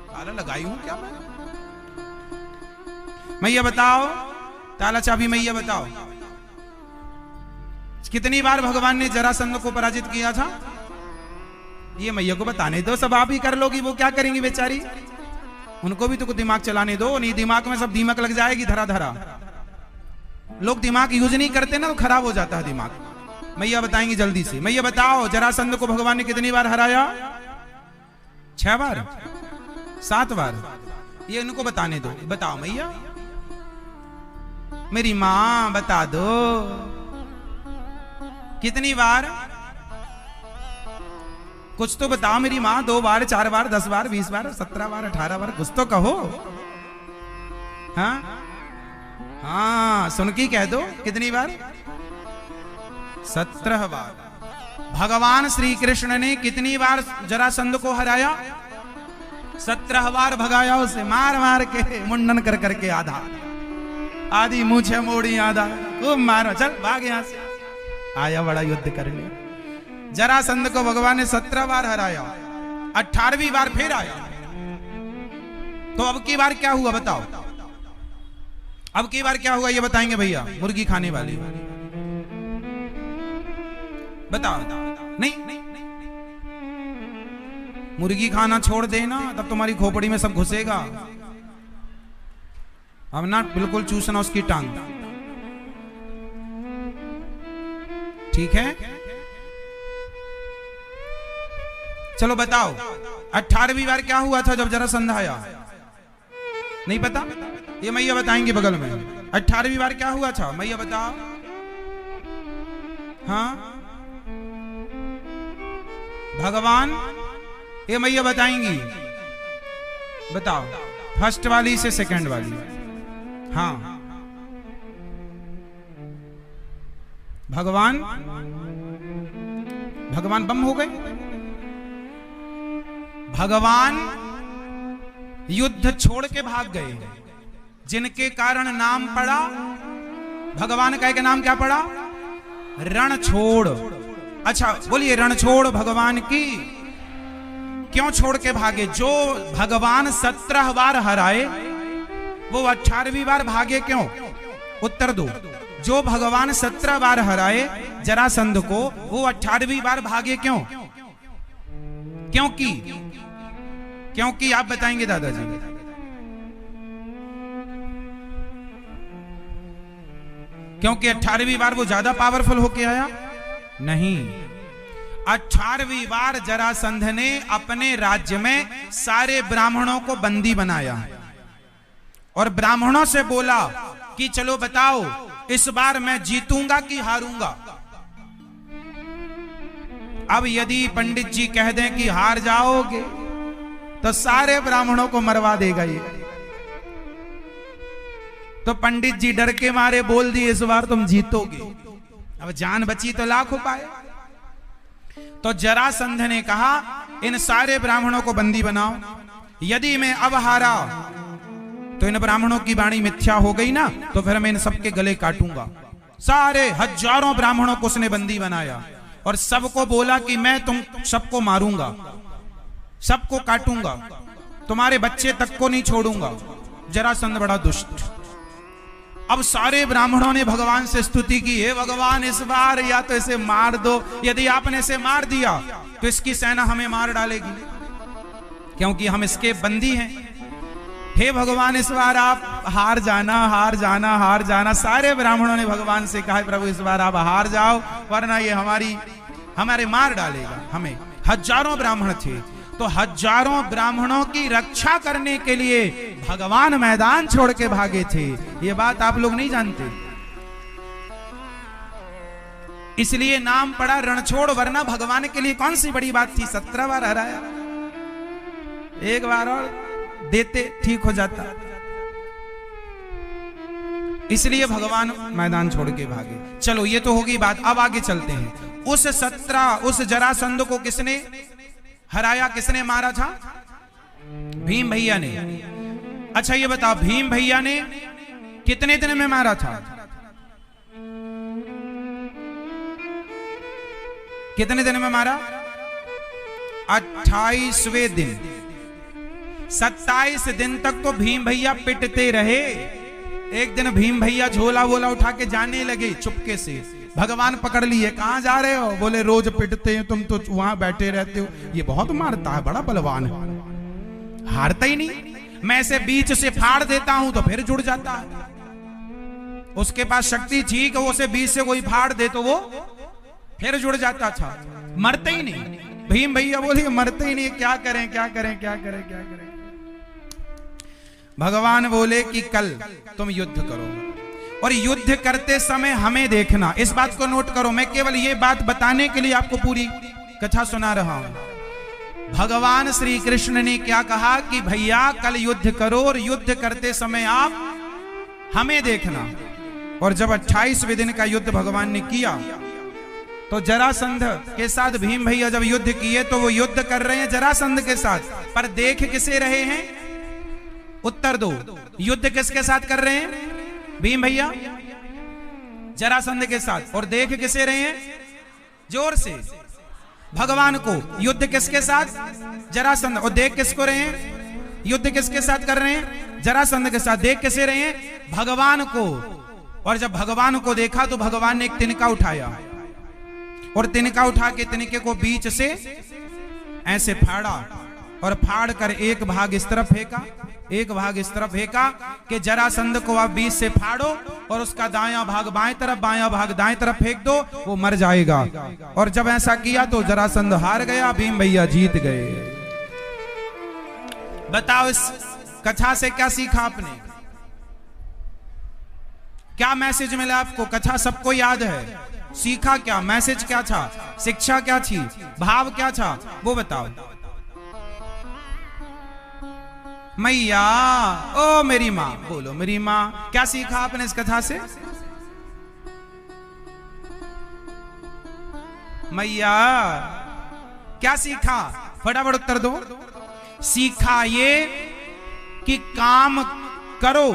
ताला लगाई हूं क्या मैं? मैया बताओ, ताला चाबी मैया बताओ। कितनी बार भगवान ने जरासंध को पराजित किया था? ये मैया को बताने दो, सब आप ही कर लोगी, वो क्या करेंगी बेचारी? उनको भी तो कुछ दिमाग चलाने दो। नहीं दिमाग में सब दीमक लग जाएगी धरा धरा। लोग दिमाग यूज नहीं करते ना तो खराब हो जाता है दिमाग। मैया बताएंगी जल्दी से। मैया बताओ, जरासंध को भगवान ने कितनी बार हराया? 6 बार, 7 बार? ये इनको बताने दो। बताओ मैया, मेरी मां बता दो कितनी बार? कुछ तो बताओ मेरी मां। 2 बार, 4 बार, 10 बार, 20 बार, 17 बार, 18 बार, कुछ तो कहो। हाँ हाँ, सुन के कह दो कितनी बार? 17 बार। भगवान श्री कृष्ण ने कितनी बार जरासंध को हराया? 17 बार भगाया उसे, मार मार के, मुंडन कर करके, आधा आधी मूछे मोड़ी, आधा खूब मारो, चल भाग यहां से। आया बड़ा युद्ध करने। जरासंध को भगवान ने 17 बार हराया, 18वीं बार फिर आया। तो अब की बार क्या हुआ बताओ? अब की बार क्या हुआ ये बताएंगे भैया, मुर्गी खाने वाली। बताओ। नहीं, मुर्गी खाना छोड़ देना, तब तुम्हारी खोपड़ी में सब घुसेगा। अब ना बिल्कुल चूसना उसकी टांग, ठीक है? चलो बताओ, 18वीं बार क्या हुआ था जब जरासंध आया? नहीं पता? ये मैया बताएंगे बगल में। 18वीं बार क्या हुआ था मैया बताओ। हाँ भगवान, ये मैया बताएंगी। बताओ, फर्स्ट वाली से सेकंड वाली। हाँ भगवान, भगवान बम हो गए। भगवान युद्ध छोड़ के भाग गए, जिनके कारण नाम पड़ा भगवान का। एक नाम क्या पड़ा? रणछोड़। अच्छा बोलिए, रणछोड़ भगवान की। क्यों छोड़ के भागे? जो भगवान 17 बार हराए, वो 18वीं बार भागे क्यों? उत्तर दो। जो भगवान 17 बार हराए जरासंध को, वो 18वीं बार भागे क्यों? क्योंकि आप बताएंगे दादाजी। क्योंकि 18वीं बार वो ज्यादा पावरफुल होके आया? नहीं, 18वीं बार जरासंध ने अपने राज्य में सारे ब्राह्मणों को बंदी बनाया और ब्राह्मणों से बोला कि चलो बताओ, इस बार मैं जीतूंगा कि हारूंगा? अब यदि पंडित जी कह दें कि हार जाओगे, तो सारे ब्राह्मणों को मरवा देगा ये। तो पंडित जी डर के मारे बोल दिए, इस बार तुम जीतोगे। अब जान बची तो लाख उपाय। तो जरासंध ने कहा, इन सारे ब्राह्मणों को बंदी बनाओ। यदि मैं अब हारा तो इन ब्राह्मणों की वाणी मिथ्या हो गई ना, तो फिर मैं इन सबके गले काटूंगा। सारे हजारों ब्राह्मणों को उसने बंदी बनाया और सबको बोला कि मैं तुम सबको मारूंगा, सबको काटूंगा, तुम्हारे बच्चे तक को नहीं छोड़ूंगा। जरासंध बड़ा दुष्ट। अब सारे ब्राह्मणों ने भगवान से स्तुति की, हे भगवान, इस बार या तो इसे मार दो। यदि आपने इसे मार दिया तो इसकी सेना हमें मार डालेगी, क्योंकि हम इसके बंदी हैं। हे भगवान, इस बार आप हार जाना, हार जाना, हार जाना। सारे ब्राह्मणों ने भगवान से कहा, प्रभु इस बार आप हार जाओ, वरना ये हमारे मार डालेगा हमें। हजारों ब्राह्मण थे, तो हजारों ब्राह्मणों की रक्षा करने के लिए भगवान मैदान छोड़ के भागे थे। ये बात आप लोग नहीं जानते, इसलिए नाम पड़ा रणछोड़। वरना भगवान के लिए कौन सी बड़ी बात थी? 17 बार हराया, एक बार और देते ठीक हो जाता। इसलिए भगवान मैदान छोड़ के भागे। चलो ये तो होगी बात। अब आगे चलते हैं। उस जरासंध को किसने हराया, किसने मारा था? भीम भैया ने। अच्छा ये बताओ, भीम भैया ने कितने दिन में मारा था? कितने दिन में मारा? 28वें दिन। 27 दिन तक तो भीम भैया पिटते रहे। एक दिन भीम भैया झोला वोला उठा के जाने लगे चुपके से। भगवान पकड़ लिए, कहां जा रहे हो? बोले रोज पिटते हैं, तुम तो वहां बैठे रहते हो। ये बहुत मारता है, बड़ा बलवान है, हारता ही नहीं। मैं इसे बीच से फाड़ देता हूं तो फिर जुड़ जाता है। उसके पास शक्ति थी कि वो उसे बीच से कोई फाड़ दे तो वो फिर जुड़ जाता था, मरते ही नहीं। भीम भैया बोले मरते ही नहीं, क्या करें क्या करें क्या करें क्या करें। भगवान बोले कि कल तुम युद्ध करो और युद्ध करते समय हमें देखना। इस बात को नोट करो, मैं केवल ये बात बताने के लिए आपको पूरी कथा सुना रहा हूं। भगवान श्री कृष्ण ने क्या कहा कि भैया कल युद्ध करो और युद्ध करते समय आप हमें देखना। और जब 28वें दिन का युद्ध भगवान ने किया तो जरासंध के साथ भीम भैया जब युद्ध किए तो वो युद्ध कर रहे हैं जरासंध के साथ, पर देख किसे रहे हैं? उत्तर दो, युद्ध किसके साथ कर रहे हैं? भीम भैया जरासंध के साथ। और देख किसे रहे हैं? जोर से, भगवान को। युद्ध किसके साथ? जरासंध। और देख किसको रहे हैं? युद्ध किसके साथ कर रहे हैं? जरासंध के साथ। देख किसे रहे हैं? भगवान को। और जब भगवान को देखा तो भगवान ने एक तिनका उठाया और तिनका उठा के तिनके को बीच से ऐसे फाड़ा और फाड़ कर एक भाग इस तरफ फेंका, एक भाग इस तरफ फेंका कि जरासंध को आप बीच से फाड़ो और उसका दायां भाग बाएं तरफ, बायां भाग दाएं तरफ फेंक दो, वो मर जाएगा। और जब ऐसा किया तो जरासंध हार गया, भीम भैया जीत गए। बताओ इस कथा से क्या सीखा आपने? क्या मैसेज मिला आपको? कथा सबको याद है, सीखा क्या? मैसेज क्या था? शिक्षा क्या थी? भाव क्या था? वो बताओ। मैया, ओ मेरी माँ, बोलो मेरी माँ, क्या सीखा आपने इस कथा से? मैया क्या सीखा? फटाफट उत्तर दो। सीखा ये कि काम करो।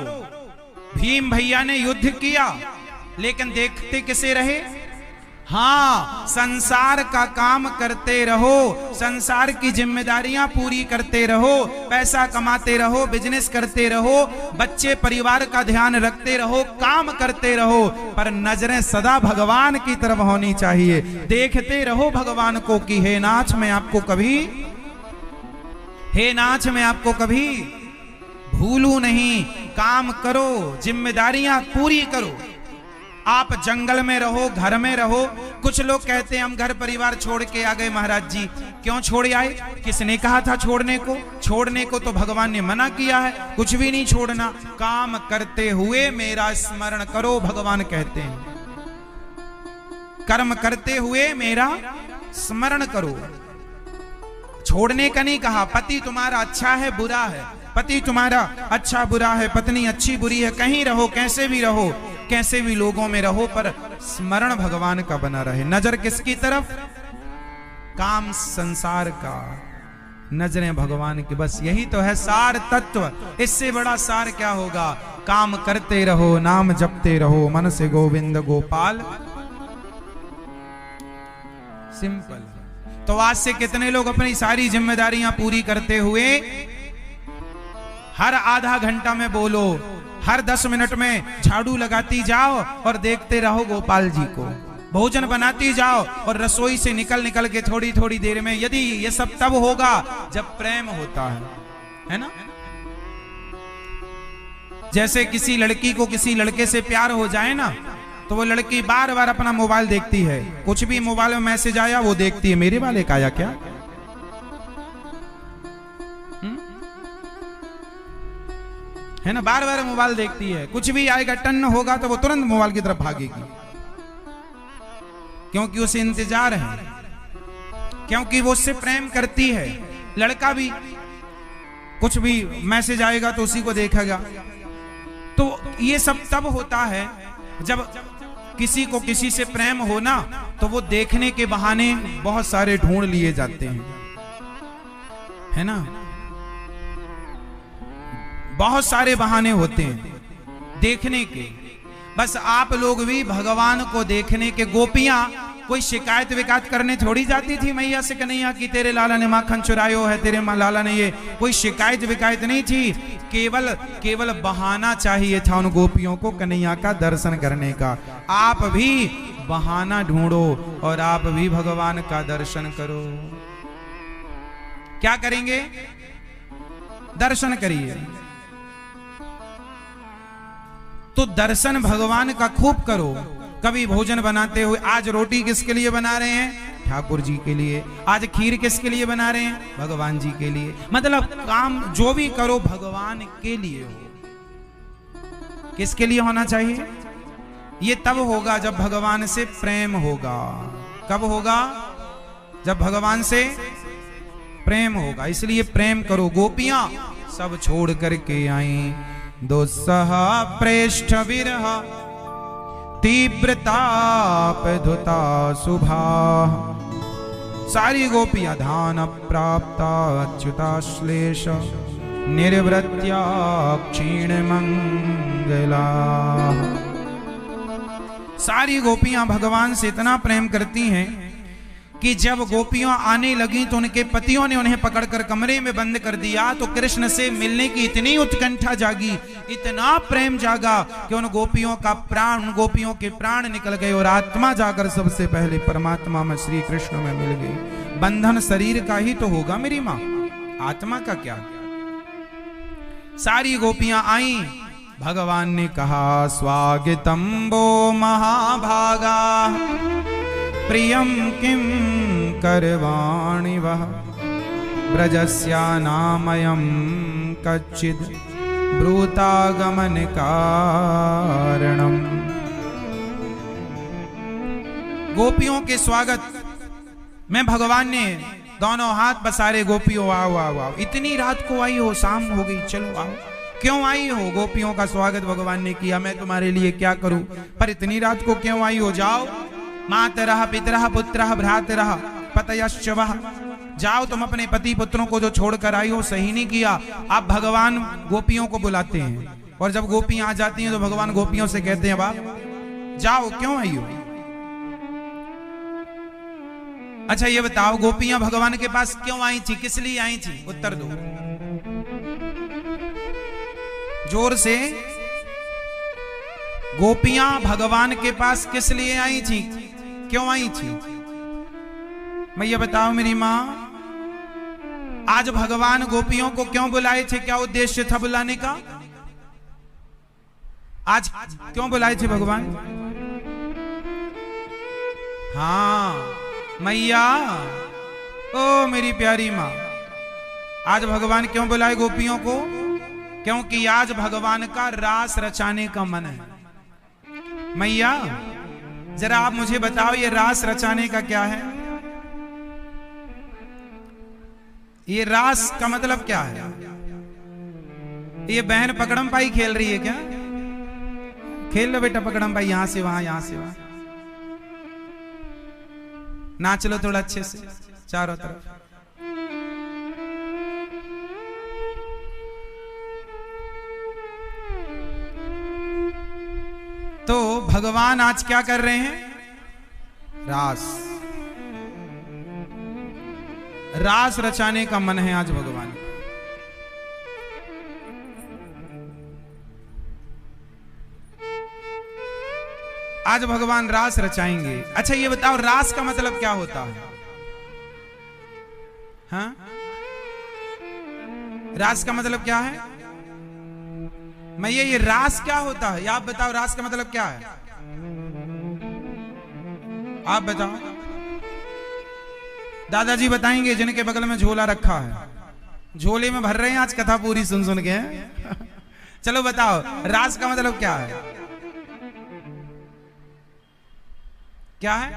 भीम भैया ने युद्ध किया लेकिन देखते किसे रहे? हाँ, संसार का काम करते रहो, संसार की जिम्मेदारियां पूरी करते रहो, पैसा कमाते रहो, बिजनेस करते रहो, बच्चे परिवार का ध्यान रखते रहो, काम करते रहो, पर नजरें सदा भगवान की तरफ होनी चाहिए। देखते रहो भगवान को कि हे नाथ मैं आपको कभी, हे नाथ मैं आपको कभी भूलू नहीं। काम करो, जिम्मेदारियां पूरी करो। आप जंगल में रहो, घर में रहो। कुछ लोग कहते हैं हम घर परिवार छोड़ के आ गए महाराज जी। क्यों छोड़ आए? किसने कहा था छोड़ने को? छोड़ने को तो भगवान ने मना किया है, कुछ भी नहीं छोड़ना। काम करते हुए मेरा स्मरण करो, भगवान कहते हैं। कर्म करते हुए मेरा स्मरण करो। छोड़ने का नहीं कहा। पति तुम्हारा अच्छा है बुरा है, पति तुम्हारा अच्छा बुरा है, पत्नी अच्छी बुरी है, कहीं रहो, कैसे भी रहो, कैसे भी लोगों में रहो, पर स्मरण भगवान का बना रहे। नजर किसकी तरफ? काम संसार का, नजरें भगवान की। बस यही तो है सार तत्व। इससे बड़ा सार क्या होगा? काम करते रहो, नाम जपते रहो, मन से गोविंद गोपाल। सिंपल। तो आज से कितने लोग अपनी सारी जिम्मेदारियां पूरी करते हुए हर आधा घंटा में बोलो, हर 10 मिनट में झाड़ू लगाती जाओ और देखते रहो गोपाल जी को। भोजन बनाती जाओ और रसोई से निकल निकल के थोड़ी थोड़ी देर में। यदि ये सब तब होगा जब प्रेम होता है ना? जैसे किसी लड़की को किसी लड़के से प्यार हो जाए ना, तो वो लड़की बार बार अपना मोबाइल देखती है। कुछ भी मोबाइल में मैसेज आया वो देखती है, मेरे वाले का आया क्या? है ना? बार बार मोबाइल देखती है। कुछ भी आएगा, टन होगा तो वो तुरंत मोबाइल की तरफ भागेगी, क्योंकि उसे इंतजार है, क्योंकि वो उससे प्रेम करती है। लड़का भी कुछ भी मैसेज आएगा तो उसी को देखेगा। तो ये सब तब होता है जब किसी को किसी से प्रेम हो ना, तो वो देखने के बहाने बहुत सारे ढूंढ लिए जाते हैं, है ना? बहुत सारे बहाने होते हैं देखने के। बस आप लोग भी भगवान को देखने के। गोपियां कोई शिकायत विकायत करने थोड़ी जाती थी मैया से, कन्हैया की तेरे लाला ने माखन चुरायो है, तेरे लाला ने ये। कोई शिकायत विकायत नहीं थी। केवल बहाना चाहिए था उन गोपियों को कन्हैया का दर्शन करने का। आप भी बहाना ढूंढो और आप भी भगवान का दर्शन करो। क्या करेंगे? दर्शन करिए। तो दर्शन भगवान का खूब करो। कभी भोजन बनाते हुए आज रोटी किसके लिए बना रहे हैं? ठाकुर जी के लिए। आज खीर किसके लिए बना रहे हैं? भगवान जी के लिए। मतलब काम जो भी करो भगवान के लिए हो। किसके लिए होना चाहिए? ये तब होगा जब भगवान से प्रेम होगा। कब होगा? जब भगवान से प्रेम होगा। इसलिए प्रेम करो। गोपियां सब छोड़ करके आई, दुस्सहा प्रेष्ठ विरह तीव्रताप धुता शुभा। सारी गोपियां धान प्राप्ता अच्युताश्लेष निर्वृत्या क्षीण मंगला। सारी गोपियां भगवान से इतना प्रेम करती हैं कि जब गोपियां आने लगी तो उनके पतियों ने उन्हें पकड़कर कमरे में बंद कर दिया। तो कृष्ण से मिलने की इतनी उत्कंठा जागी, इतना प्रेम जागा कि उन गोपियों का प्राण, उन गोपियों के प्राण निकल गए और आत्मा जाकर सबसे पहले परमात्मा में श्री कृष्ण में मिल गई। बंधन शरीर का ही तो होगा मेरी माँ, आत्मा का क्या? सारी गोपियां आई। भगवान ने कहा स्वागतम वो महाभागा प्रियम किम करवाणि वह ब्रजस्या नामयम कच्चिद ब्रूतागमन कारणम। गोपियों के स्वागत में भगवान ने दोनों हाथ पसारे। गोपियों आओ आओ आओ, इतनी रात को आई हो, शाम हो गई, चलो आओ। क्यों आई हो? गोपियों का स्वागत भगवान ने किया। मैं तुम्हारे लिए क्या करूं, पर इतनी रात को क्यों आई हो? जाओ, मातरः पितरः पुत्रः भ्रातरः पतयश्च वः। जाओ, तुम अपने पति पुत्रों को जो छोड़कर आई हो सही नहीं किया। अब भगवान गोपियों को बुलाते हैं और जब गोपियां आ जाती हैं तो भगवान गोपियों से कहते हैं बाप जाओ, क्यों आई हो? अच्छा ये बताओ, गोपियां भगवान के पास क्यों आई थी? किस लिए आई थी? उत्तर दो जोर से। गोपियां भगवान के पास किस लिए आई थी? क्यों आई थी? मैं ये बताओ मेरी मां, आज भगवान गोपियों को क्यों बुलाए थे? क्या उद्देश्य था बुलाने का? आज क्यों बुलाए थे भगवान? हाँ मैया, ओ मेरी प्यारी मां, आज भगवान क्यों बुलाए गोपियों को? क्योंकि आज भगवान का रास रचाने का मन है। मैया जरा आप मुझे बताओ, ये रास रचाने का क्या है? ये रास का मतलब क्या है? ये बहन पकड़म पाई खेल रही है क्या? खेल लो बेटा पकड़म पाई, यहां से वहां, यहां से वहां। नाच लो थोड़ा अच्छे से चारों तरफ। तो भगवान आज क्या कर रहे हैं? रास, रास रचाने का मन है आज भगवान। आज भगवान रास रचाएंगे। अच्छा ये बताओ, रास का मतलब क्या होता है? हाँ, रास का मतलब क्या है? मैं ये रास क्या होता है? आप बताओ, रास का मतलब क्या है? आप बताओ। दादाजी बताएंगे जिनके बगल में झोला रखा है, झोले में भर रहे हैं आज कथा पूरी सुन सुन के। चलो बताओ, रास का मतलब क्या है? क्या है?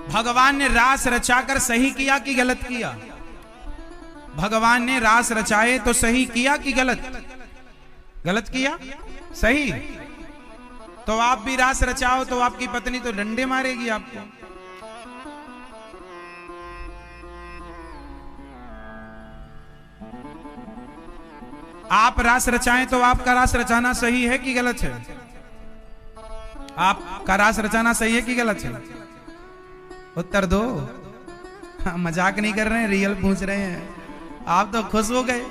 भगवान ने रास रचाकर सही किया कि गलत किया? भगवान ने रास रचाए तो सही किया कि गलत? गलत किया। सही। तो आप भी रास रचाओ तो आपकी पत्नी तो डंडे मारेगी आपको। आप रास रचाएं तो आपका रास रचाना सही है कि गलत है? आपका रास रचाना सही है कि गलत है? उत्तर दो। मजाक नहीं कर रहे हैं, रियल पूछ रहे हैं। आप तो खुश हो गए।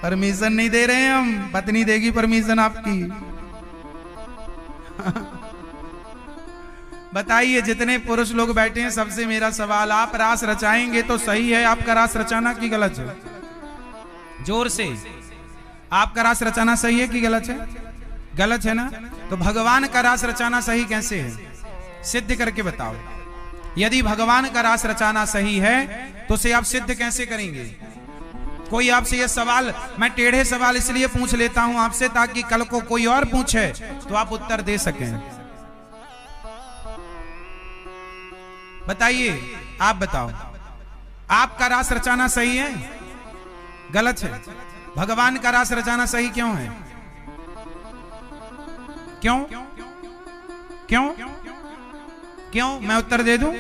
परमिशन नहीं दे रहे हैं हम, पत्नी देगी परमिशन आपकी। बताइए, जितने पुरुष लोग बैठे हैं सबसे मेरा सवाल, आप रास रचाएंगे तो सही है आपका रास रचाना कि गलत है? जोर से। आपका रास रचाना सही है कि गलत है? गलत है ना। तो भगवान का रास रचाना सही कैसे है? सिद्ध करके बताओ। यदि भगवान का रास रचाना सही है तो उसे आप सिद्ध कैसे करेंगे? कोई आपसे ये सवाल, मैं टेढ़े सवाल इसलिए पूछ लेता हूं आपसे ताकि कल को कोई और पूछे तो आप उत्तर दे सकें। बताइए, आप बताओ, आपका रास रचाना सही है? गलत है। भगवान का रास रचाना सही क्यों है? क्यों क्यों क्यों? मैं उत्तर दे दूं?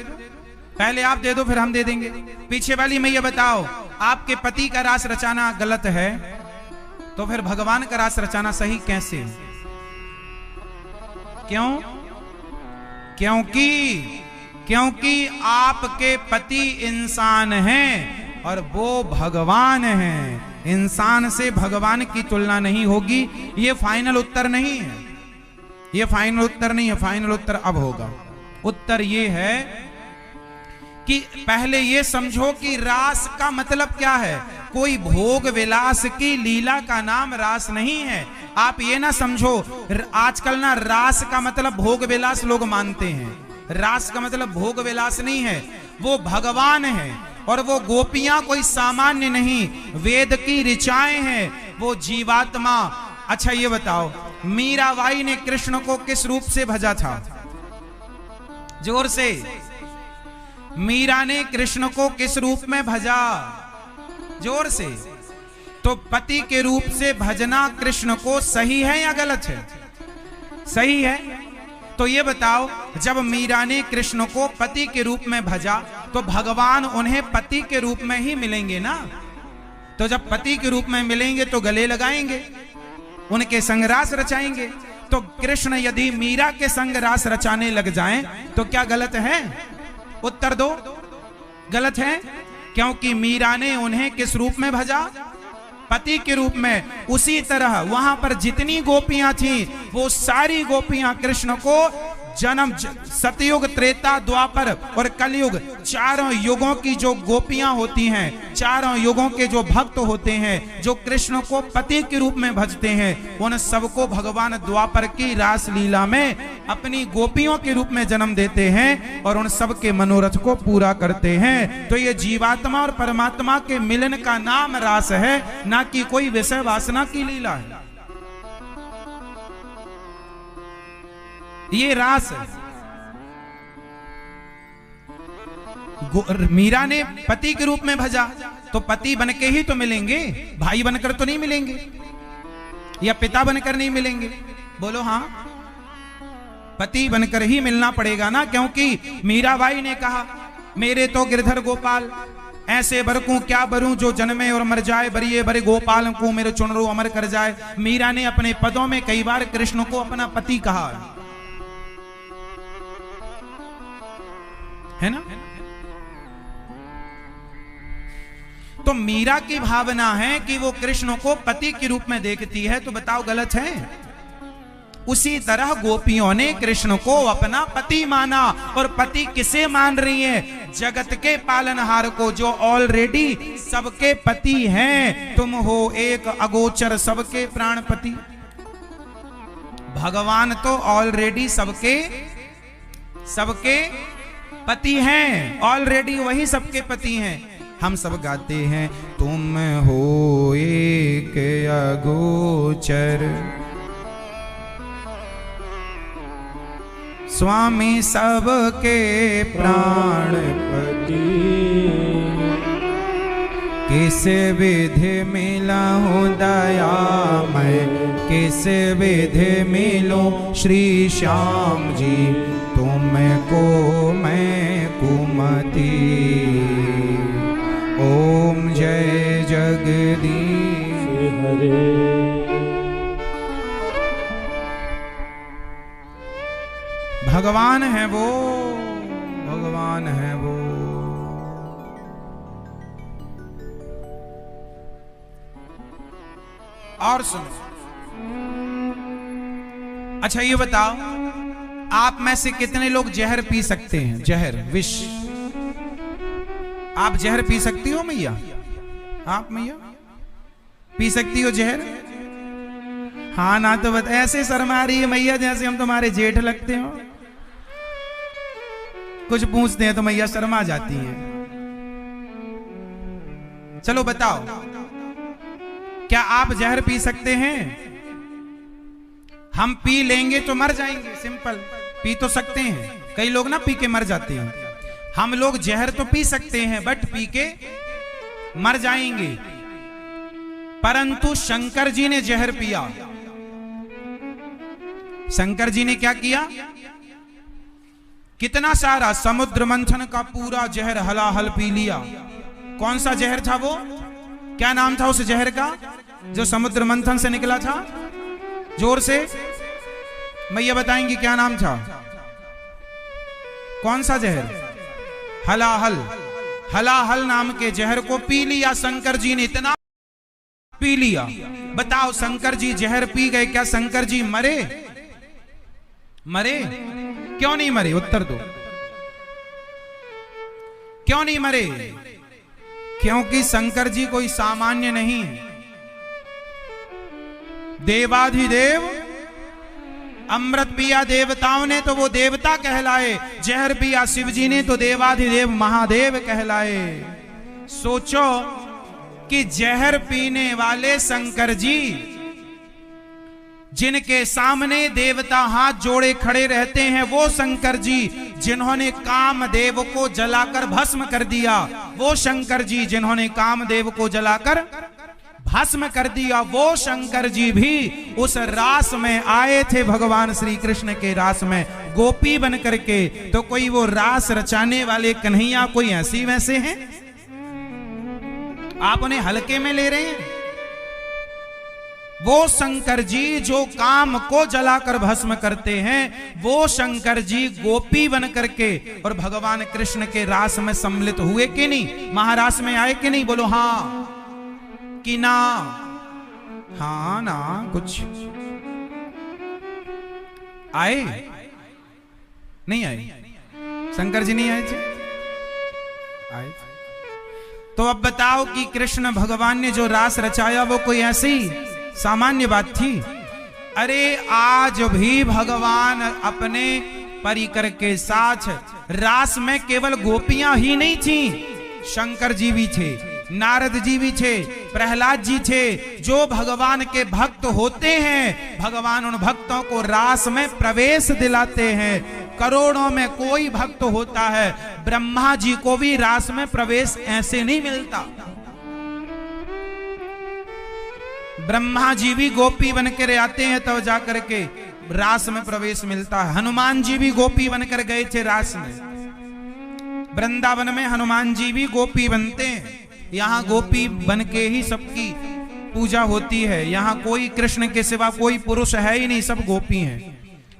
पहले आप दे दो फिर हम दे देंगे। पीछे वाली में ये बताओ, आपके पति का रास रचाना गलत है तो फिर भगवान का रास रचाना सही कैसे? क्यों? क्योंकि आपके पति इंसान हैं और वो भगवान हैं। इंसान से भगवान की तुलना नहीं होगी। ये फाइनल उत्तर नहीं है, ये फाइनल उत्तर नहीं है। फाइनल उत्तर अब होगा। उत्तर ये है कि पहले ये समझो कि रास का मतलब क्या है। कोई भोग विलास की लीला का नाम रास नहीं है। आप ये ना समझो, आजकल ना रास का मतलब भोग विलास लोग मानते हैं। रास का मतलब भोग विलास नहीं है, वो भगवान है। और वो गोपियां कोई सामान्य नहीं, वेद की ऋचाएं हैं, वो जीवात्मा। अच्छा ये बताओ, मीराबाई ने कृष्ण को किस रूप से भजा था? जोर से। मीरा ने कृष्ण को किस रूप में भजा? जोर से। तो पति के रूप से भजना कृष्ण को सही है या गलत है? सही है। तो ये बताओ, जब मीरा ने कृष्ण को पति के रूप में भजा तो भगवान उन्हें पति के रूप में ही मिलेंगे ना। तो जब पति के रूप में मिलेंगे तो गले लगाएंगे, उनके संग रास रचाएंगे। तो कृष्ण यदि मीरा के संग रास रचाने लग जाएं तो क्या गलत है? उत्तर दो। गलत है, क्योंकि मीरा ने उन्हें किस रूप में भजा? पति के रूप में। उसी तरह वहां पर जितनी गोपियां थीं वो सारी गोपियां कृष्ण को जन्म, सतयुग, त्रेता, द्वापर और कलयुग, चारों युगों की जो गोपियां होती हैं, चारों युगों के जो भक्त होते हैं, जो कृष्ण को पति के रूप में भजते हैं, उन सबको भगवान द्वापर की रास लीला में अपनी गोपियों के रूप में जन्म देते हैं और उन सब के मनोरथ को पूरा करते हैं। तो ये जीवात्मा और परमात्मा के मिलन का नाम रास है, ना कि कोई विषय वासना की लीला है। ये रास है। मीरा ने पति के रूप में भजा तो पति बनके ही तो मिलेंगे, भाई बनकर तो नहीं मिलेंगे, या पिता बनकर नहीं मिलेंगे। बोलो हाँ, पति बनकर ही मिलना पड़ेगा ना। क्योंकि मीराबाई ने कहा, मेरे तो गिरधर गोपाल ऐसे बरकूं क्या बरूं, जो जन्मे और मर जाए, बरिए बरे गोपाल को मेरे चुनरो अमर कर जाए। मीरा ने अपने पदों में कई बार कृष्ण को अपना पति कहा है ना। तो मीरा की भावना है कि वो कृष्ण को पति के रूप में देखती है, तो बताओ गलत है? उसी तरह गोपियों ने कृष्ण को अपना पति माना। और पति किसे मान रही है? जगत के पालनहार को, जो ऑलरेडी सबके पति हैं। तुम हो एक अगोचर सबके प्राणपति। भगवान तो ऑलरेडी सबके पति हैं, ऑलरेडी वही सबके पति हैं। हम सब गाते हैं, तुम हो एक अगोचर स्वामी सबके प्राणपति। किस विधि मिला हूँ दयामय, किस विधि मिलो श्री श्याम जी, तुमको मैं कुमति। ओम जय जगदीश हरे। भगवान है वो, भगवान है वो। और सुनो, अच्छा ये बताओ, आप में से कितने लोग जहर पी सकते हैं? जहर, विष। आप जहर पी सकती हो मैया? आप मैया पी सकती हो जहर? हाँ ना तो बता, ऐसे शर्मा रही है मैया जैसे हम तुम्हारे जेठ लगते हो। कुछ पूछते हैं तो मैया शर्मा जाती है। चलो बताओ, क्या आप जहर पी सकते हैं? हम पी लेंगे तो मर जाएंगे, सिंपल। पी तो सकते हैं, कई लोग ना पी के मर जाते हैं। हम लोग जहर तो पी सकते हैं बट पी के मर जाएंगे। परंतु शंकर जी ने जहर पिया। शंकर जी ने क्या किया? कितना सारा समुद्र मंथन का पूरा जहर हलाहल पी लिया। कौन सा जहर था वो? क्या नाम था उस जहर का जो समुद्र मंथन से निकला था? जोर से मैया बताएंगी क्या नाम था? कौन सा जहर? हलाहल। हलाहल नाम के जहर को पी लिया शंकर जी ने, इतना पी लिया। बताओ, शंकर जी जहर पी गए, क्या शंकर जी मरे? मरे? क्यों नहीं मरे? उत्तर दो, क्यों नहीं मरे? क्योंकि शंकर जी कोई सामान्य नहीं है। देवाधिदेव, अमृत पिया देवताओं ने तो वो देवता कहलाए, जहर पिया शिव जी ने तो देवाधिदेव महादेव कहलाए। सोचो कि जहर पीने वाले शंकर जी, जिनके सामने देवता हाथ जोड़े खड़े रहते हैं, वो शंकर जी जिन्होंने कामदेव को जलाकर भस्म कर दिया, वो शंकर जी जिन्होंने कामदेव को जलाकर भस्म कर दिया, वो शंकर जी भी उस रास में आए थे, भगवान श्री कृष्ण के रास में गोपी बन करके। तो कोई वो रास रचाने वाले कन्हैया कोई ऐसी वैसे हैं? आप उन्हें हल्के में ले रहे हैं? वो शंकर जी जो काम को जलाकर भस्म करते हैं, वो शंकर जी गोपी बन करके और भगवान कृष्ण के रास में सम्मिलित हुए कि नहीं? महारास में आए कि नहीं? बोलो हाँ कि ना? हाँ ना? कुछ आए? नहीं आए? शंकर जी नहीं आए थे? आए। तो अब बताओ कि कृष्ण भगवान ने जो रास रचाया वो कोई ऐसी सामान्य बात थी? अरे आज भी भगवान अपने परिकर के साथ रास में केवल गोपियां ही नहीं थी, शंकर जी भी थे, नारद जी भी थे, प्रहलाद जी थे। जो भगवान के भक्त होते हैं, भगवान उन भक्तों को रास में प्रवेश दिलाते हैं। करोड़ों में कोई भक्त होता है, ब्रह्मा जी को भी रास में प्रवेश ऐसे नहीं मिलता। ब्रह्मा जी भी गोपी बनकर आते हैं तब जाकर के रास में प्रवेश मिलता है। हनुमान जी भी गोपी बनकर गए थे रास में। वृंदावन में हनुमान जी भी गोपी बनते हैं। यहाँ गोपी बन के ही सबकी पूजा होती है। यहाँ कोई कृष्ण के सिवा कोई पुरुष है ही नहीं, सब गोपी हैं।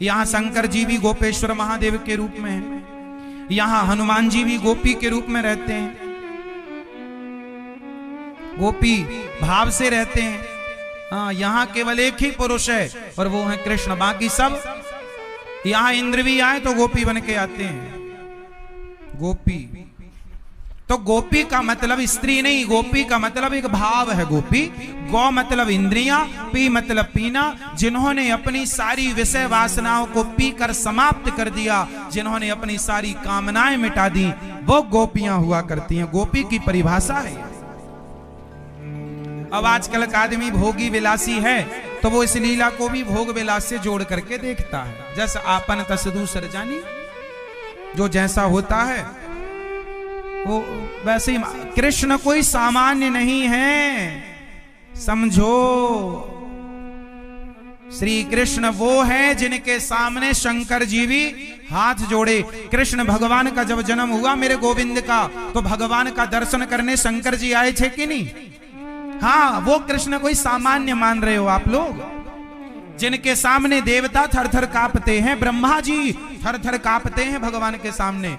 यहाँ शंकर जी भी गोपेश्वर महादेव के रूप में हैं। यहाँ हनुमान जी भी गोपी के रूप में रहते हैं, गोपी भाव से रहते हैं। हाँ, यहाँ केवल एक ही पुरुष है और वो है कृष्ण, बाकी सब यहाँ इंद्र भी आए तो गोपी बन के आते हैं। गोपी तो गोपी का मतलब स्त्री नहीं, गोपी का मतलब एक भाव है। गोपी, गौ मतलब इंद्रियां, पी मतलब पीना। जिन्होंने अपनी सारी विषय वासनाओं को पीकर समाप्त कर दिया, जिन्होंने अपनी सारी कामनाएं मिटा दी, वो गोपियां हुआ करती हैं। गोपी की परिभाषा है। अब आजकल का आदमी भोगी विलासी है तो वो इस लीला को भी भोग विलास से जोड़ करके देखता है। जैसा आपन तस दूसर जानी, जो जैसा होता है वो वैसे ही। कृष्ण कोई सामान्य नहीं है, समझो। श्री कृष्ण वो है जिनके सामने शंकर जी भी हाथ जोड़े। कृष्ण भगवान का जब जन्म हुआ मेरे गोविंद का, तो भगवान का दर्शन करने शंकर जी आए थे कि नहीं? हाँ, वो कृष्ण कोई सामान्य मान रहे हो आप लोग? जिनके सामने देवता थर थर कांपते हैं, ब्रह्मा जी थर थर कांपते हैं भगवान के सामने।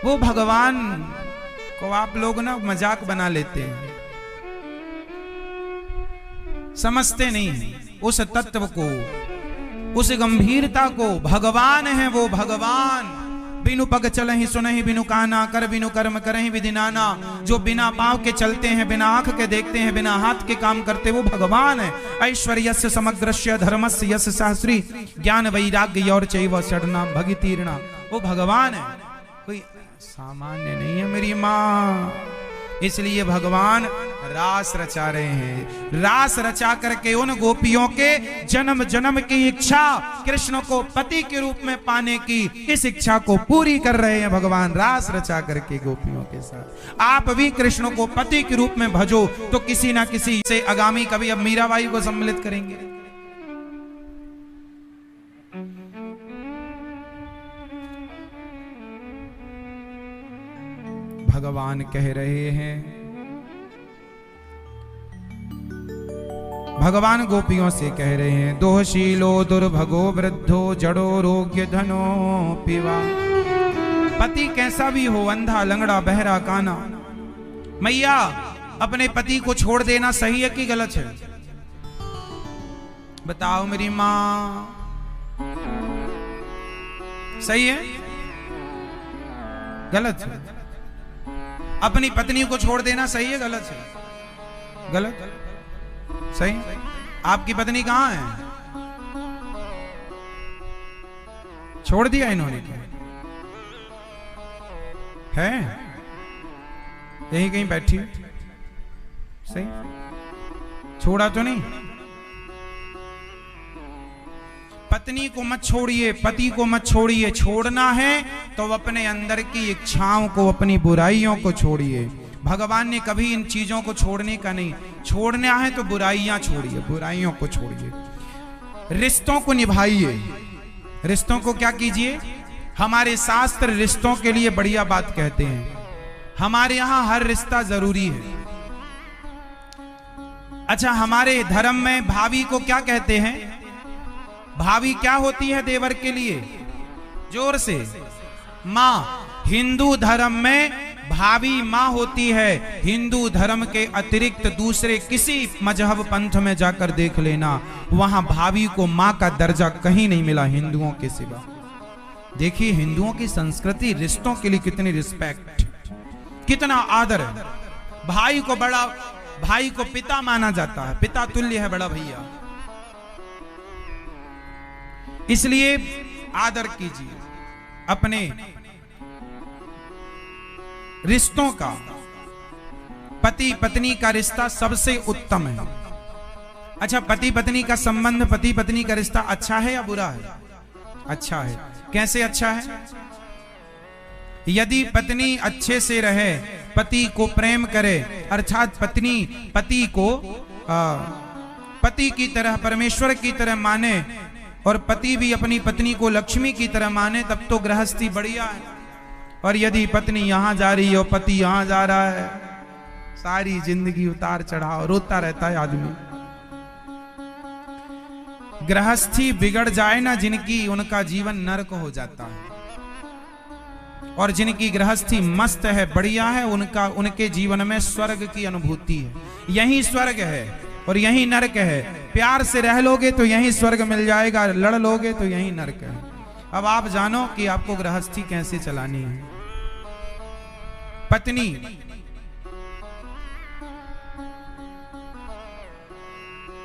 वो भगवान को आप लोग ना मजाक बना लेते हैं, समझते नहीं हैं उस तत्व को, उस गंभीरता को। भगवान है वो, भगवान बिनु पग चलहि सुनहि बिनु काना, कर बिनु कर्म करहि विधि नाना। जो बिना पाँव के चलते हैं, बिना आंख के देखते हैं, बिना हाथ के काम करते, वो भगवान है। ऐश्वर्यस्य समग्रस्य धर्मस्य यस्य सहस्री, ज्ञान वैराग्य और चैव षड्नाम भगितीर्णा, वो भगवान है, कोई सामान्य नहीं है मेरी माँ। इसलिए भगवान रास रचा रहे हैं। रास रचा करके उन गोपियों के जन्म जन्म की इच्छा, कृष्ण को पति के रूप में पाने की इस इच्छा को पूरी कर रहे हैं भगवान, रास रचा करके गोपियों के साथ। आप भी कृष्ण को पति के रूप में भजो तो किसी ना किसी से आगामी कभी अब मीराबाई को सम्मिलित करेंगे। भगवान कह रहे हैं, भगवान गोपियों से कह रहे हैं, दोहशीलो दुर्भगो वृद्धो जड़ो रोग्य धनो पिवा। पति कैसा भी हो, अंधा लंगड़ा बहरा काना, मैया अपने पति को छोड़ देना सही है कि गलत है? बताओ मेरी मां, सही है गलत है? अपनी पत्नी को छोड़ देना सही है गलत है? गलत सही? आपकी पत्नी कहां है? छोड़ दिया इन्होंने क्या है? यही कहीं बैठी सही? छोड़ा तो नहीं? पत्नी को मत छोड़िए, पति को मत छोड़िए। छोड़ना है तो अपने अंदर की इच्छाओं को, अपनी बुराइयों को छोड़िए। भगवान ने कभी इन चीजों को छोड़ने का नहीं, छोड़ना है तो बुराइयां छोड़िए, बुराइयों को छोड़िए। रिश्तों को निभाइए, रिश्तों को क्या कीजिए? हमारे शास्त्र रिश्तों के लिए बढ़िया बात कहते हैं। हमारे यहां हर रिश्ता जरूरी है। अच्छा, हमारे धर्म में भाभी को क्या कहते हैं? भाभी क्या होती है देवर के लिए? जोर से, मां। हिंदू धर्म में भाभी मां होती है। हिंदू धर्म के अतिरिक्त दूसरे किसी मजहब पंथ में जाकर देख लेना, वहां भाभी को मां का दर्जा कहीं नहीं मिला हिंदुओं के सिवा। देखिए हिंदुओं की संस्कृति, रिश्तों के लिए कितनी रिस्पेक्ट, कितना आदर है। भाई को बड़ा, भाई को पिता माना जाता है, पिता तुल्य है बड़ा भैया। इसलिए आदर कीजिए अपने रिश्तों का। पति पत्नी का रिश्ता सबसे उत्तम है। अच्छा, पति पत्नी का संबंध, पति पत्नी का रिश्ता अच्छा है या बुरा है? अच्छा है। कैसे अच्छा है? यदि पत्नी अच्छे से रहे, पति को प्रेम करे, अर्थात पत्नी पति को पति की तरह, परमेश्वर की तरह माने, और पति भी अपनी पत्नी को लक्ष्मी की तरह माने, तब तो गृहस्थी बढ़िया है। और यदि पत्नी यहां जा रही है और पति यहां जा रहा है, सारी जिंदगी उतार चढ़ाव, रोता रहता है आदमी। गृहस्थी बिगड़ जाए ना जिनकी, उनका जीवन नरक हो जाता है। और जिनकी गृहस्थी मस्त है, बढ़िया है, उनके जीवन में स्वर्ग की अनुभूति है। यही स्वर्ग है और यही नरक है। प्यार से रह लोगे तो यही स्वर्ग मिल जाएगा, लड़ लोगे तो यही नरक है। अब आप जानो कि आपको गृहस्थी कैसे चलानी है। पत्नी,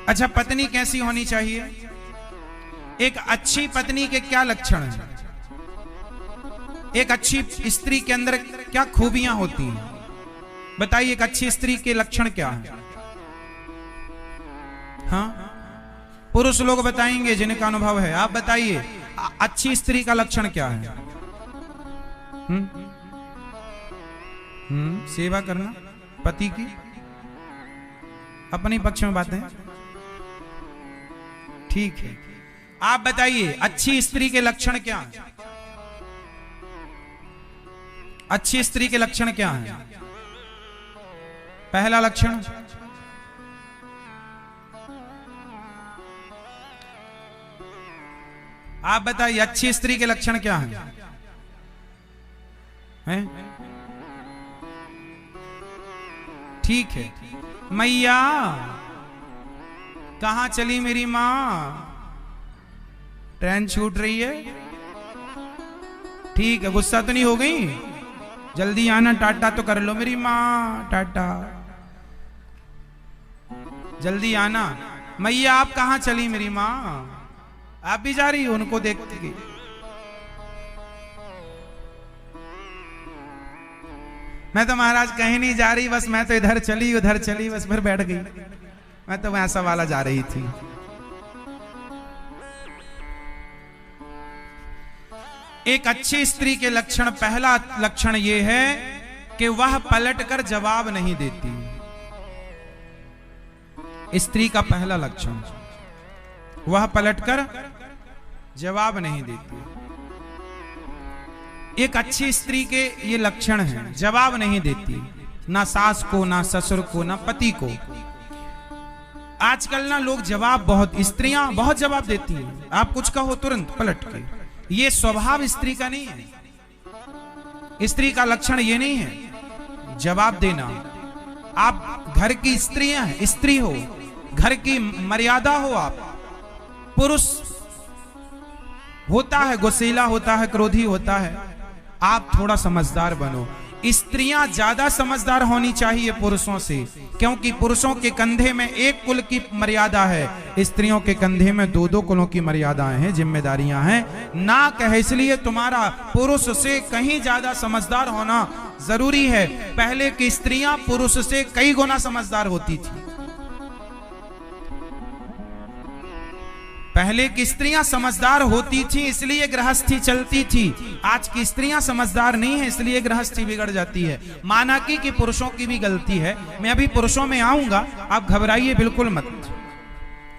अच्छा पत्नी कैसी होनी चाहिए? एक अच्छी पत्नी के क्या लक्षण हैं? एक अच्छी स्त्री के अंदर क्या खूबियां होती हैं? बताइए, एक अच्छी स्त्री के लक्षण क्या हैं? हाँ, पुरुष लोग बताएंगे जिनका अनुभव है। आप बताइए, अच्छी स्त्री का लक्षण क्या है? सेवा करना पति की, अपने पक्ष में बातें, ठीक है। आप बताइए, अच्छी स्त्री के लक्षण क्या हैं? अच्छी स्त्री के लक्षण क्या हैं? पहला लक्षण, आप बताइए अच्छी स्त्री के लक्षण क्या हैं? हैं? ठीक है। मैया कहां चली मेरी मां? ट्रेन छूट रही है? ठीक है, गुस्सा तो नहीं हो गई? जल्दी आना, टाटा तो कर लो मेरी माँ, टाटा, जल्दी आना। मैया आप कहाँ चली मेरी माँ? आप भी जा रही हो उनको देखते की? मैं तो महाराज कहीं नहीं जा रही, बस मैं तो इधर चली उधर चली, बस फिर बैठ गई। मैं तो वैसा वाला जा रही थी। एक अच्छी स्त्री के लक्षण, पहला लक्षण यह है कि वह पलटकर जवाब नहीं देती। स्त्री का पहला लक्षण, वह पलटकर जवाब नहीं देती। एक अच्छी स्त्री के ये लक्षण हैं, जवाब नहीं देती, ना सास को, ना ससुर को, ना पति को। आजकल ना लोग जवाब बहुत, स्त्रियां बहुत जवाब देती हैं। आप कुछ कहो तुरंत पलट के, ये स्वभाव स्त्री का नहीं है। स्त्री का लक्षण ये नहीं है जवाब देना। आप घर की स्त्रियां हैं, स्त्री हो, घर की मर्यादा हो। आप पुरुष होता है गुस्सैला, होता है क्रोधी, होता है। आप थोड़ा समझदार बनो। स्त्रियां ज्यादा समझदार होनी चाहिए पुरुषों से, क्योंकि पुरुषों के कंधे में एक कुल की मर्यादा है, स्त्रियों के कंधे में दो दो कुलों की मर्यादाएं हैं, जिम्मेदारियां हैं। ना कहे इसलिए तुम्हारा पुरुष से कहीं ज्यादा समझदार होना जरूरी है। पहले की स्त्रियां पुरुष से कई गुना समझदार होती थी। पहले की स्त्रियां समझदार होती थी, इसलिए गृहस्थी चलती थी। आज की स्त्रियां समझदार नहीं है, इसलिए गृहस्थी बिगड़ जाती है। माना कि पुरुषों की भी गलती है। मैं अभी पुरुषों में आऊंगा, आप घबराइए बिल्कुल मत।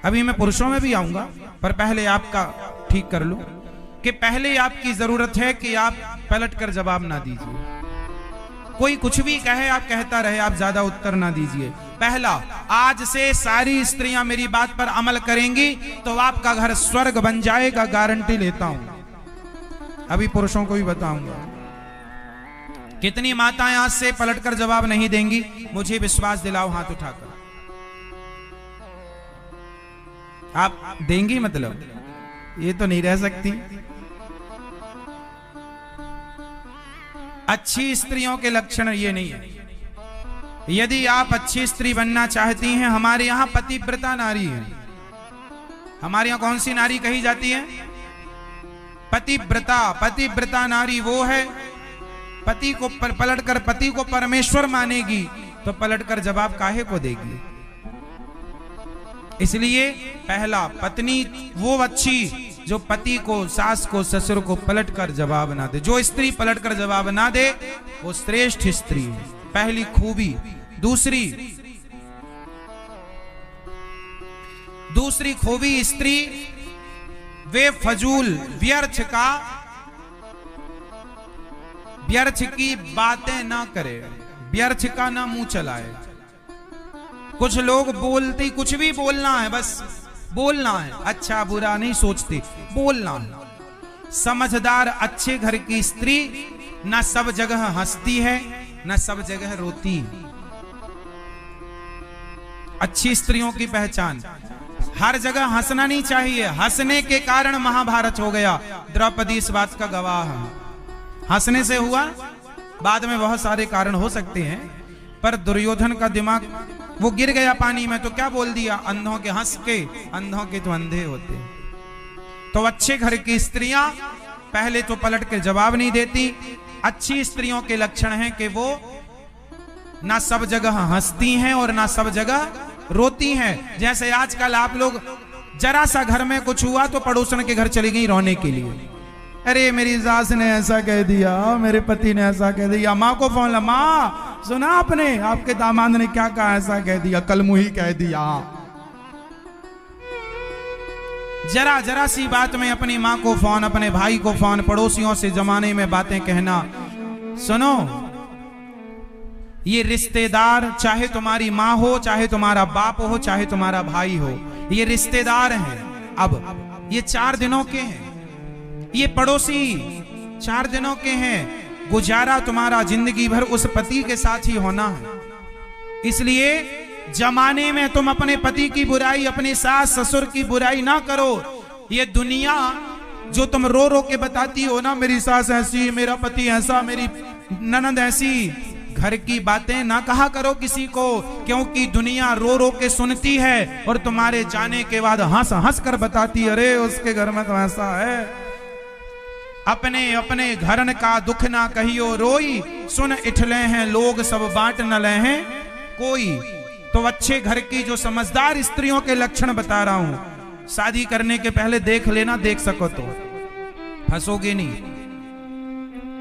अभी मैं पुरुषों में भी आऊंगा, पर पहले आपका ठीक कर लो कि पहले आपकी जरूरत है कि आप पलट कर जवाब ना दीजिए। कोई कुछ भी कहे आप कहता रहे, आप ज्यादा उत्तर ना दीजिए। पहला, आज से सारी स्त्रियां मेरी बात पर अमल करेंगी तो आपका घर स्वर्ग बन जाएगा, गारंटी लेता हूं। अभी पुरुषों को भी बताऊंगा। कितनी माताएं आज से पलटकर जवाब नहीं देंगी? मुझे विश्वास दिलाओ हाथ उठाकर। आप देंगी? मतलब ये तो नहीं रह सकती। अच्छी स्त्रियों के लक्षण ये नहीं है। यदि आप अच्छी स्त्री बनना चाहती हैं, हमारे यहां पतिव्रता नारी है। हमारे यहां कौन सी नारी कही जाती है? पतिव्रता। पतिव्रता नारी वो है, पति को पलटकर पति को परमेश्वर मानेगी तो पलटकर जवाब काहे को देगी। इसलिए पहला, पत्नी वो अच्छी जो पति को, सास को, ससुर को पलटकर जवाब ना दे। जो स्त्री पलटकर जवाब ना दे वो श्रेष्ठ स्त्री है, पहली खूबी। दूसरी खूबी स्त्री वे फजूल व्यर्थ की बातें ना करे, व्यर्थ का ना मुंह चलाए। कुछ लोग बोलते, कुछ भी बोलना है, बस बोलना है, अच्छा बुरा नहीं सोचते, बोलना है। समझदार अच्छे घर की स्त्री ना सब जगह हंसती है, ना सब जगह रोती है। अच्छी स्त्रियों की पहचान, हर जगह हंसना नहीं चाहिए। हंसने के कारण महाभारत हो गया, द्रौपदी इस बात का गवाह है। हंसने से हुआ, बाद में बहुत सारे कारण हो सकते हैं, पर दुर्योधन का दिमाग, वो गिर गया पानी में तो क्या बोल दिया? अंधों के हंस के, अंधों के तो अंधे होते। तो अच्छे घर की स्त्रियां पहले तो पलट के जवाब नहीं देती। अच्छी स्त्रियों के लक्षण हैं कि वो ना सब जगह हंसती हैं और ना सब जगह रोती हैं। जैसे आजकल आप लोग, जरा सा घर में कुछ हुआ तो पड़ोसन के घर चली गई रोने के लिए। अरे मेरी सास ने ऐसा कह दिया, मेरे पति ने ऐसा कह दिया, माँ को फोन ला, माँ सुना आपने, आपके दामाद ने क्या कहा, ऐसा कह दिया, कल मुही कह दिया। जरा जरा सी बात में अपनी माँ को फोन, अपने भाई को फोन, पड़ोसियों से जमाने में बातें कहना। सुनो, ये रिश्तेदार, चाहे तुम्हारी माँ हो, चाहे तुम्हारा बाप हो, चाहे तुम्हारा भाई हो, ये रिश्तेदार हैं। अब ये 4 दिनों के हैं, ये पड़ोसी 4 दिनों के हैं। गुजारा तुम्हारा जिंदगी भर उस पति के साथ ही होना है। इसलिए जमाने में तुम अपने पति की बुराई, अपनी सास ससुर की बुराई ना करो। ये दुनिया जो तुम रो रो के बताती हो ना, मेरी सास ऐसी, मेरा पति ऐसा, मेरी ननद ऐसी, घर की बातें ना कहा करो किसी को, क्योंकि दुनिया रो रो के सुनती है और तुम्हारे जाने के बाद हंस हंस कर बताती, अरे उसके घर में तो ऐसा है। अपने अपने घरन का दुख ना कहियो रोई, सुन इठले हैं लोग सब बांट न ले हैं कोई। तो अच्छे घर की जो समझदार स्त्रियों के लक्षण बता रहा हूं, शादी करने के पहले देख लेना, देख सको तो फंसोगे नहीं।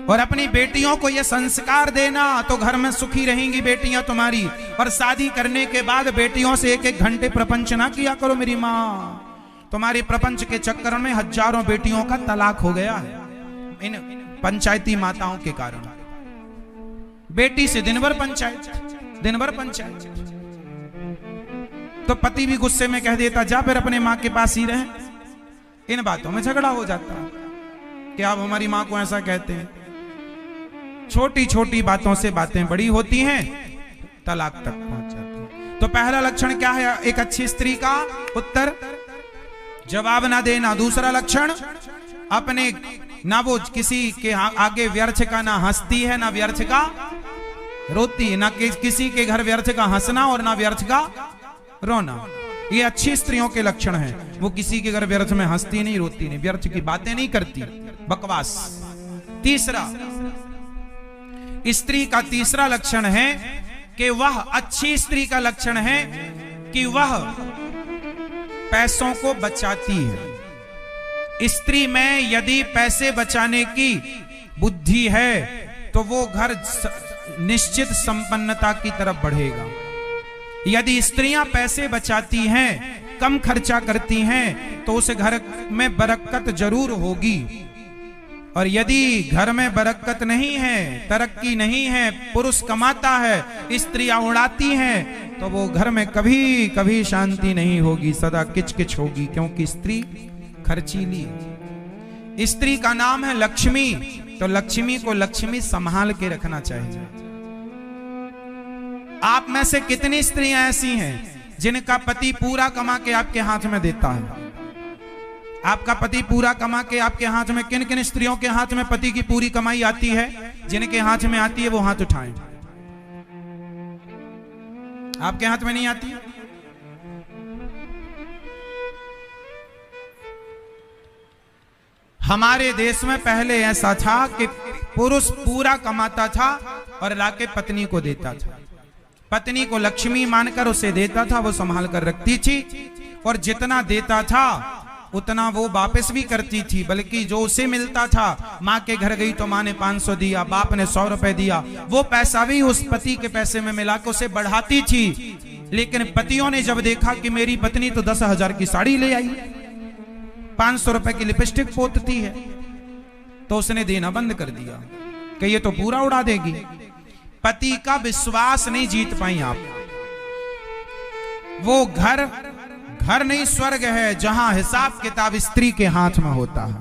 और अपनी बेटियों को यह संस्कार देना तो घर में सुखी रहेंगी बेटियां तुम्हारी। और शादी करने के बाद बेटियों से एक एक घंटे प्रपंच ना किया करो मेरी माँ। तुम्हारे प्रपंच के चक्कर में हजारों बेटियों का तलाक हो गया है इन पंचायती माताओं के कारण। बेटी से दिन भर पंचायत, दिन भर पंचायत। तो पति भी गुस्से में कह देता, जा फिर अपने माँ के पास ही रहे। इन बातों में झगड़ा हो जाता कि आप हमारी माँ को ऐसा कहते हैं। छोटी छोटी बातों से बातें बड़ी होती हैं, तलाक तक पहुंच जाती हैं। तो पहला लक्षण क्या है एक अच्छी स्त्री का? उत्तर जवाब ना देना। दूसरा लक्षण, अपने ना वो किसी के आगे व्यर्थ का ना हंसती है, ना व्यर्थ का रोती है, ना किसी के घर व्यर्थ का हंसना और ना व्यर्थ का रोना। ये अच्छी स्त्रियों के लक्षण हैं। वो किसी के घर व्यर्थ में हंसती नहीं, रोती नहीं, व्यर्थ की बातें नहीं करती, बकवास। तीसरा, स्त्री का तीसरा लक्षण है कि वह, अच्छी स्त्री का लक्षण है कि वह पैसों को बचाती है। स्त्री में यदि पैसे बचाने की बुद्धि है तो वो घर निश्चित संपन्नता की तरफ बढ़ेगा। यदि स्त्रियां पैसे बचाती हैं, कम खर्चा करती हैं, तो उस घर में बरकत जरूर होगी। और यदि घर में बरकत नहीं है, तरक्की नहीं है, पुरुष कमाता है, स्त्रियां उड़ाती हैं, तो वो घर में कभी कभी शांति नहीं होगी, सदा किचकिच होगी, क्योंकि स्त्री खर्चीली। स्त्री का नाम है लक्ष्मी, तो लक्ष्मी को लक्ष्मी संभाल के रखना चाहिए। आप में से कितनी स्त्रियां ऐसी हैं जिनका पति पूरा कमा के आपके हाथ में देता है? आपका पति पूरा कमा के आपके हाथ में, किन किन स्त्रियों के हाथ में पति की पूरी कमाई आती है? जिनके हाथ में आती है वो हाथ उठाएं। आपके हाथ में नहीं आती? हमारे देश में पहले ऐसा था कि पुरुष पूरा कमाता था और लाके पत्नी को देता था। पत्नी को लक्ष्मी मानकर उसे देता था, वो संभाल कर रखती थी। और जितना देता था उतना वो वापस भी करती थी, बल्कि जो उसे मिलता था, माँ के घर गई तो माँ ने 500 दिया, बाप ने 100 रुपए दिया, वो पैसा भी उस पति के पैसे में मिला के उसे बढ़ाती थी। लेकिन पतियों ने जब देखा कि मेरी पत्नी तो 10,000 की साड़ी ले आई, 500 रुपए की लिपस्टिक पोतती है, तो उसने देना बंद कर दिया कि ये तो पूरा उड़ा देगी। पति का विश्वास नहीं जीत पाई आप। वो घर नहीं स्वर्ग है जहां हिसाब किताब स्त्री के हाथ में होता है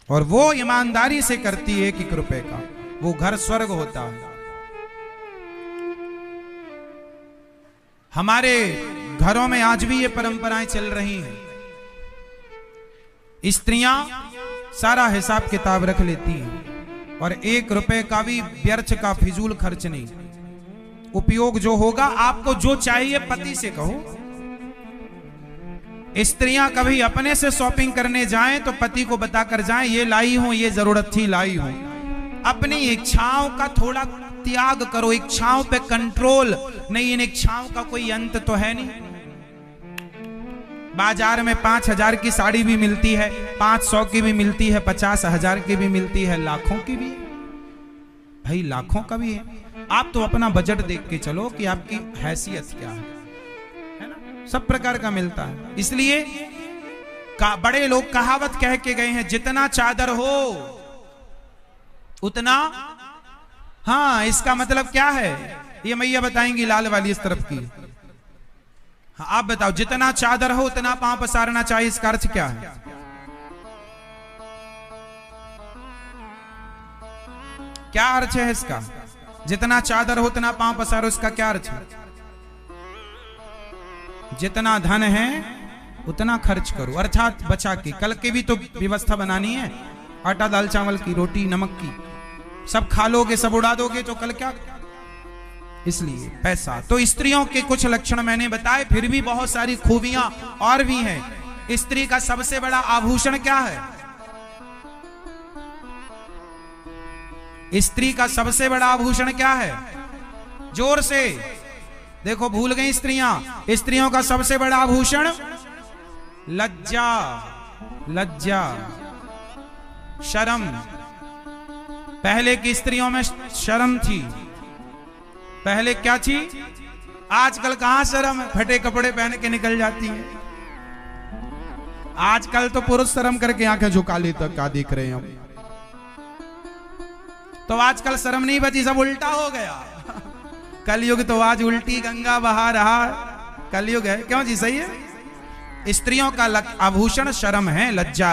और वो ईमानदारी से करती है 1-1 रुपए का, वो घर स्वर्ग होता है। हमारे घरों में आज भी ये परंपराएं चल रही हैं। स्त्रियां सारा हिसाब किताब रख लेती हैं और 1 रुपए का भी व्यर्थ का फिजूल खर्च नहीं। उपयोग जो होगा, आपको जो चाहिए पति से कहो। स्त्रियां कभी अपने से शॉपिंग करने जाएं तो पति को बताकर जाएं, ये लाई हूं, ये जरूरत थी लाई हूं। अपनी इच्छाओं का थोड़ा त्याग करो, इच्छाओं पे कंट्रोल नहीं। इन इच्छाओं का कोई अंत तो है नहीं। बाजार में 5,000 की साड़ी भी मिलती है, 500 की भी मिलती है, 50,000 की भी मिलती है, लाखों की भी, भाई लाखों का भी है। आप तो अपना बजट देख के चलो कि आपकी हैसियत क्या है ना? सब प्रकार का मिलता है। इसलिए बड़े लोग कहावत कह के गए हैं, जितना चादर हो उतना। हाँ, इसका मतलब क्या है ये मैया बताएंगी, लाल वाली इस तरफ की। हाँ, आप बताओ, जितना चादर हो उतना पांव पसारना चाहिए, इसका अर्थ क्या है? क्या अर्थ है इसका? जितना चादर हो उतना पांव पसारो, इसका क्या अर्थ है? जितना धन है उतना खर्च करो, अर्थात बचा के। कल के भी तो व्यवस्था बनानी है, आटा दाल चावल की, रोटी नमक की, सब खा लोगे, सब उड़ा दोगे तो कल क्या। इसलिए पैसा। तो स्त्रियों के कुछ लक्षण मैंने बताए, फिर भी बहुत सारी खूबियां और भी हैं। स्त्री का सबसे बड़ा आभूषण क्या है? स्त्री का सबसे बड़ा आभूषण क्या है? जोर से देखो, भूल गई स्त्रियां। स्त्रियों का सबसे बड़ा आभूषण लज्जा, लज्जा, शर्म। पहले की स्त्रियों में शर्म थी। पहले क्या थी? आजकल कहां शर्म है, फटे कपड़े पहन के निकल जाती हैं। आजकल तो पुरुष शर्म करके आंखें झुका लेते, क्या देख रहे हैं हम। तो आजकल शर्म नहीं बची, सब उल्टा हो गया। कलयुग तो आज उल्टी गंगा बहा रहा, कलयुग है। क्यों जी? सही है। स्त्रियों का आभूषण शर्म है, लज्जा